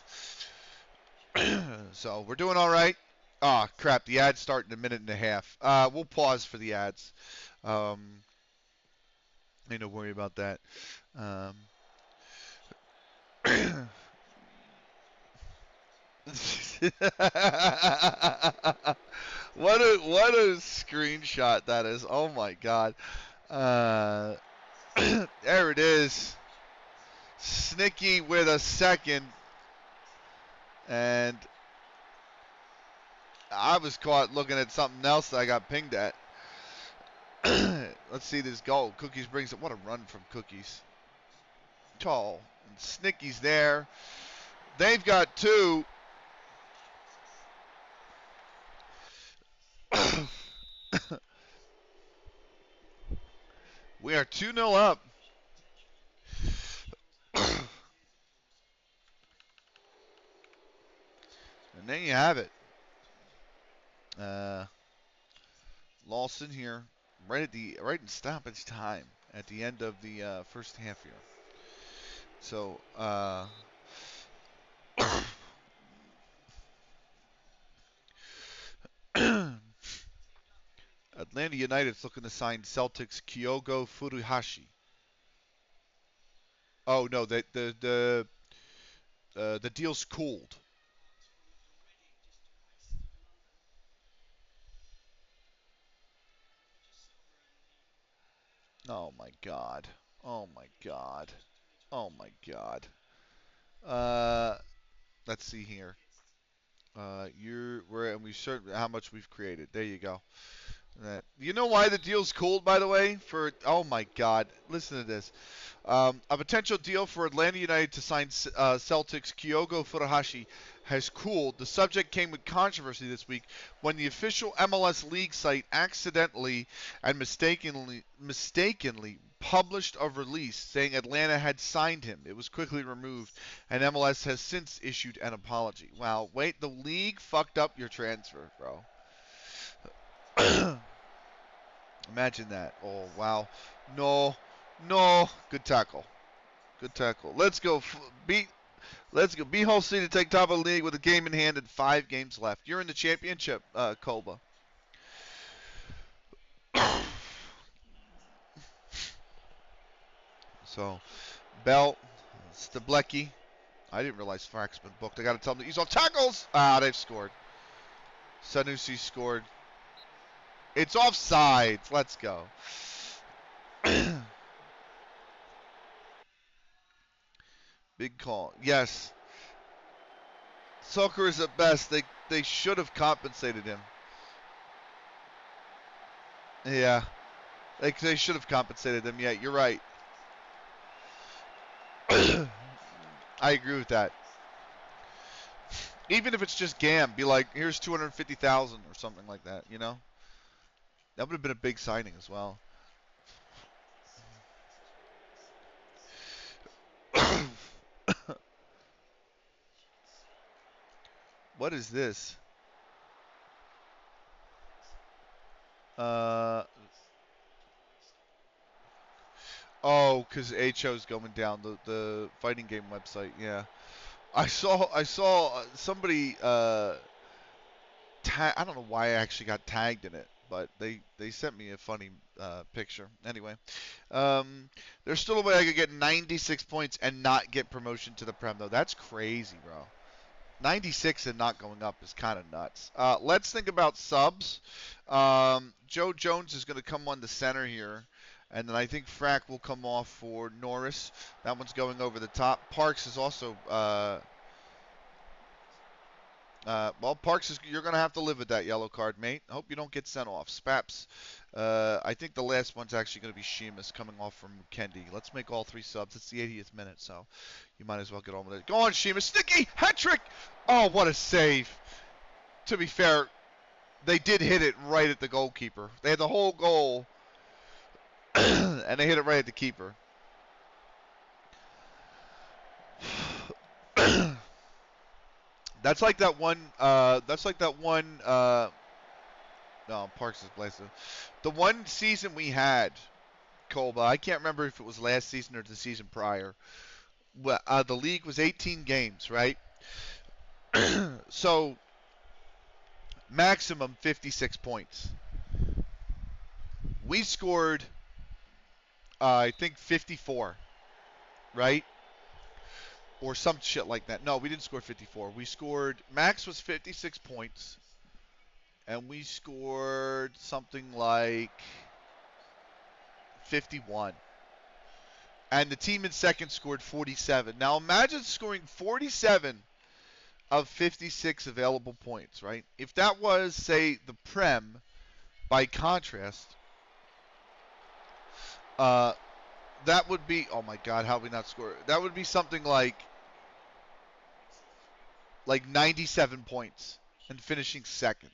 So we're doing all right. Oh, crap. The ads start in a minute and a half. We'll pause for the ads. Ain't no worry about that. What a screenshot that is. Oh my God. Uh, there it is. Snicky with a second. And I was caught looking at something else that I got pinged at. Let's see this goal. Cookies brings it. What a run from Cookies. Tall. And Snicky's there. They've got two. We are 2-0 up. And there you have it. Uh, Lawson here, right in stoppage time at the end of the first half here. So Atlanta United's looking to sign Celtics Kyogo Furuhashi. Oh no, the deal's cooled. Oh my god. Oh my god. Oh my god. Uh, let's see here. And we certainly how much we've created. There you go. You know why the deal's cooled, by the way? Oh my God, listen to this. A potential deal for Atlanta United to sign Celtics Kyogo Furuhashi has cooled. The subject came with controversy this week when the official MLS League site accidentally and mistakenly published a release saying Atlanta had signed him. It was quickly removed, and MLS has since issued an apology. Wow, wait, the league fucked up your transfer, bro. Imagine that. Oh, wow. No. No. Good tackle. Good tackle. Let's go. Let's go. Be Hull City to take top of the league with a game in hand and 5 games left. You're in the championship, Kolba. So, Bell, Stablecki. I didn't realize Frack's been booked. I got to tell them to use all tackles. Ah, they've scored. Sanusi scored. It's offsides. Let's go. Big call. Yes. Soccer is at best. They should have compensated him. Yeah. They should have compensated him. Yeah, you're right. I agree with that. Even if it's just GAM, be like, here's 250,000 or something like that, you know? That would have been a big signing as well. What is this? Oh, because HO's going down the fighting game website. Yeah, I saw somebody. I don't know why I actually got tagged in it, but they sent me a funny picture. Anyway, there's still a way I could get 96 points and not get promotion to the Prem though. That's crazy, bro. 96 and not going up is kind of nuts. Let's think about subs. Joe Jones is going to come on the center here. And then I think Frack will come off for Norris. That one's going over the top. Parks is also well, Parks, you're going to have to live with that yellow card, mate. I hope you don't get sent off. Spaps. I think the last one's actually going to be Sheamus coming off from Kendi. Let's make all 3 subs. It's the 80th minute, so you might as well get on with it. Go on, Sheamus. Sticky! Hat trick! Oh, what a save. To be fair, they did hit it right at the goalkeeper. They had the whole goal, and they hit it right at the keeper. That's like that one. No, Parks is blasted. The one season we had, Colba. I can't remember if it was last season or the season prior. Well, the league was 18 games, right? So maximum 56 points. We scored, I think 54, right? Or some shit like that. No, we didn't score 54. We scored, max was 56 points. And we scored something like 51. And the team in second scored 47. Now imagine scoring 47 of 56 available points, right? If that was, say, the Prem, by contrast, that would be, oh my God, how did we not score? That would be something like 97 points and finishing second.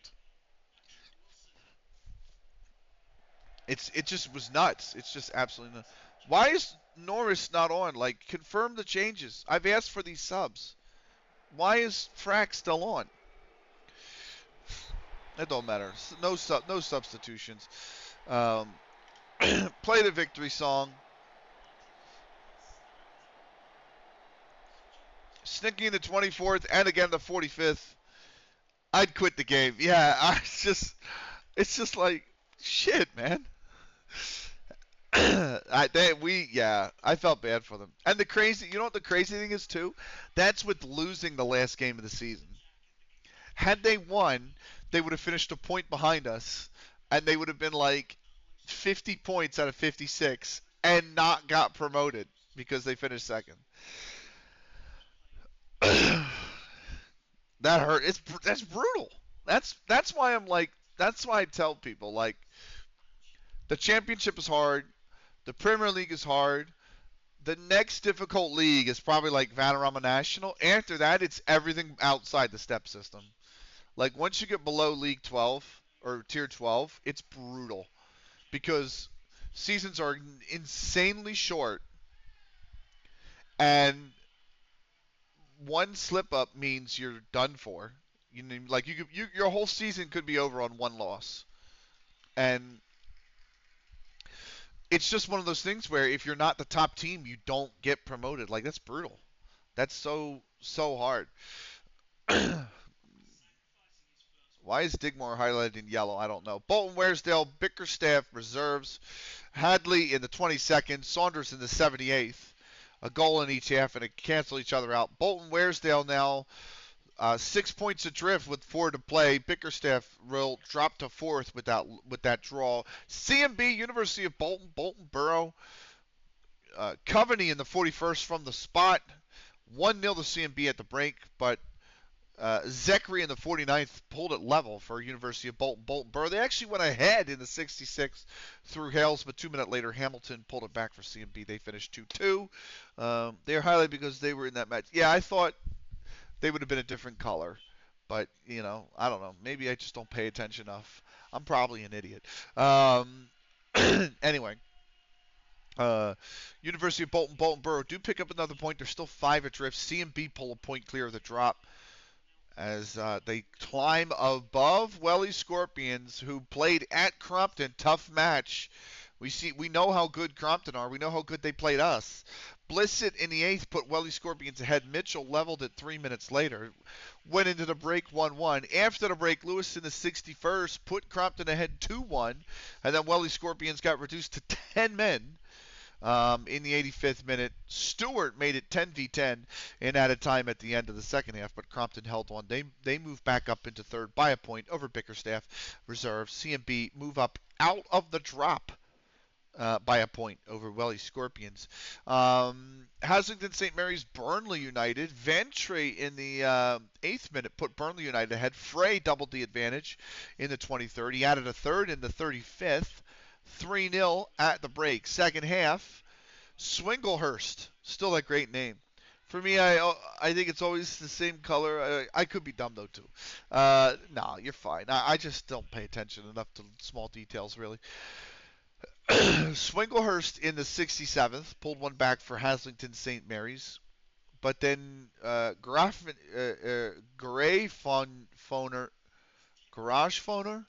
It just was nuts. It's just absolutely nuts. Why is Norris not on? Like, confirm the changes. I've asked for these subs. Why is Frack still on? It don't matter. No substitutions. Um, play the victory song. Sneaking the 24th and again the 45th. I'd quit the game. Yeah, it's just like shit, man. I felt bad for them. And you know what the crazy thing is too? That's with losing the last game of the season. Had they won, they would have finished a point behind us, and they would have been like 50 points out of 56, and not got promoted because they finished second. That hurt. That's brutal. That's why I'm like that's why I tell people like the championship is hard, the Premier League is hard. The next difficult league is probably like Vanarama National. After that, it's everything outside the step system. Like once you get below League 12 or Tier 12, it's brutal because seasons are insanely short, and one slip up means you're done for. You know, like your whole season could be over on one loss, and it's just one of those things where if you're not the top team, you don't get promoted. Like that's brutal. That's so hard. Why is Digmore highlighted in yellow? I don't know. Bolton, Waresdale, Bickerstaff reserves. Hadley in the 22nd. Saunders in the 78th. A goal in each half, and it cancel each other out. Bolton, Waresdale now 6 points adrift with 4 to play. Bickerstaff will drop to 4th with that draw. CMB, University of Bolton, Bolton Borough. Coveney in the 41st from the spot. 1-0 to CMB at the break, but Zachary in the 49th pulled it level for University of Bolton Borough. They actually went ahead in the 66th through Hales, but 2 minutes later Hamilton pulled it back for CMB. They finished 2-2. They're highlighted because they were in that match. Yeah, I thought they would have been a different color, but I don't know. Maybe I just don't pay attention enough. I'm probably an idiot. Anyway. Uh, University of Bolton Borough do pick up another point. They're still 5 adrift. CMB pull a point clear of the drop as they climb above Welly Scorpions, who played at Crompton. Tough match. We know how good Crompton are. We know how good they played us. Blissett in the 8th put Welly Scorpions ahead. Mitchell leveled it 3 minutes later. Went into the break 1-1. After the break, Lewis in the 61st put Crompton ahead 2-1. And then Welly Scorpions got reduced to 10 men. In the 85th minute. Stewart made it 10v10 in added time at the end of the second half, but Crompton held on. They moved back up into third by a point over Bickerstaff reserve. CMB move up out of the drop by a point over Welly Scorpions. Haslington St. Mary's Burnley United. Ventry in the 8th minute put Burnley United ahead. Frey doubled the advantage in the 23rd. He added a third in the 35th. 3-0 at the break. Second half, Swinglehurst. Still that great name. For me, I think it's always the same color. I could be dumb, though, too. No, you're fine. I just don't pay attention enough to small details, really. Swinglehurst in the 67th pulled one back for Haslington St. Mary's. But then Garage Phoner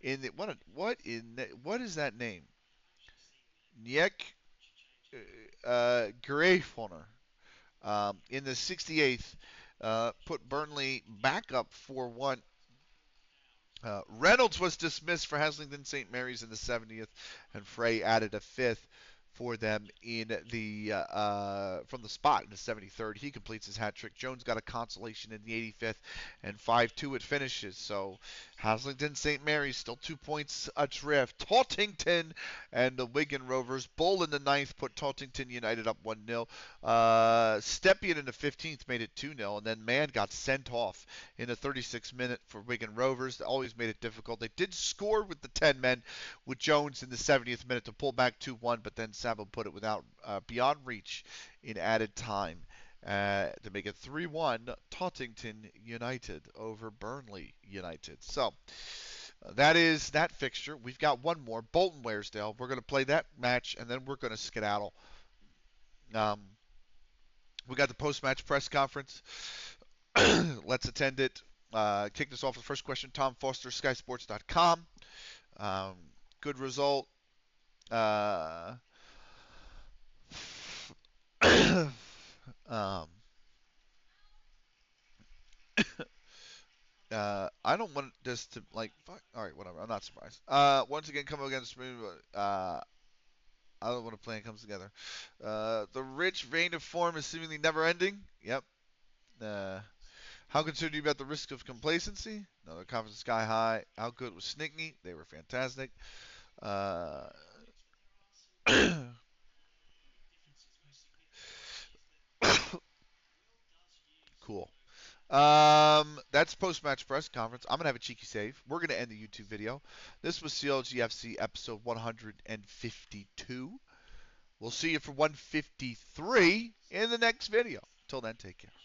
in the, what is that name? Niek Greifoner in the 68th put Burnley back up 4-1. Reynolds was dismissed for Haslington St. Mary's in the 70th, and Frey added a fifth for them in the from the spot in the 73rd. He completes his hat trick. Jones got a consolation in the 85th, and 5-2 it finishes. So Haslington St. Mary's still 2 points adrift. Tottington and the Wigan Rovers. Bull in the 9th put Tottington United up 1-0. Stepien in the 15th made it 2-0, and then Mann got sent off in the 36th minute for Wigan Rovers. They always made it difficult. They did score with the 10 men with Jones in the 70th minute to pull back 2-1, but then Sabo put it without beyond reach in added time to make it 3-1 Tottington United over Burnley United. So that is that fixture. We've got one more, Bolton Waresdale. We're going to play that match, and then we're going to skedaddle. We got the post-match press conference. Let's attend it. Kick this off with the first question. Tom Foster, SkySports.com. Um, good result. Um, I don't want this to like. Fuck. All right, whatever. I'm not surprised. Once again, coming against me. I don't want a plan comes together. The rich vein of form is seemingly never ending. Yep. Uh, how concerned are you about the risk of complacency? Another confidence sky high. How good was Snickney? They were fantastic. Uh, cool. That's post-match press conference. I'm gonna have a cheeky save. We're gonna end the YouTube video. This was CLG FC episode 152. We'll see you for 153 in the next video. Till then, take care.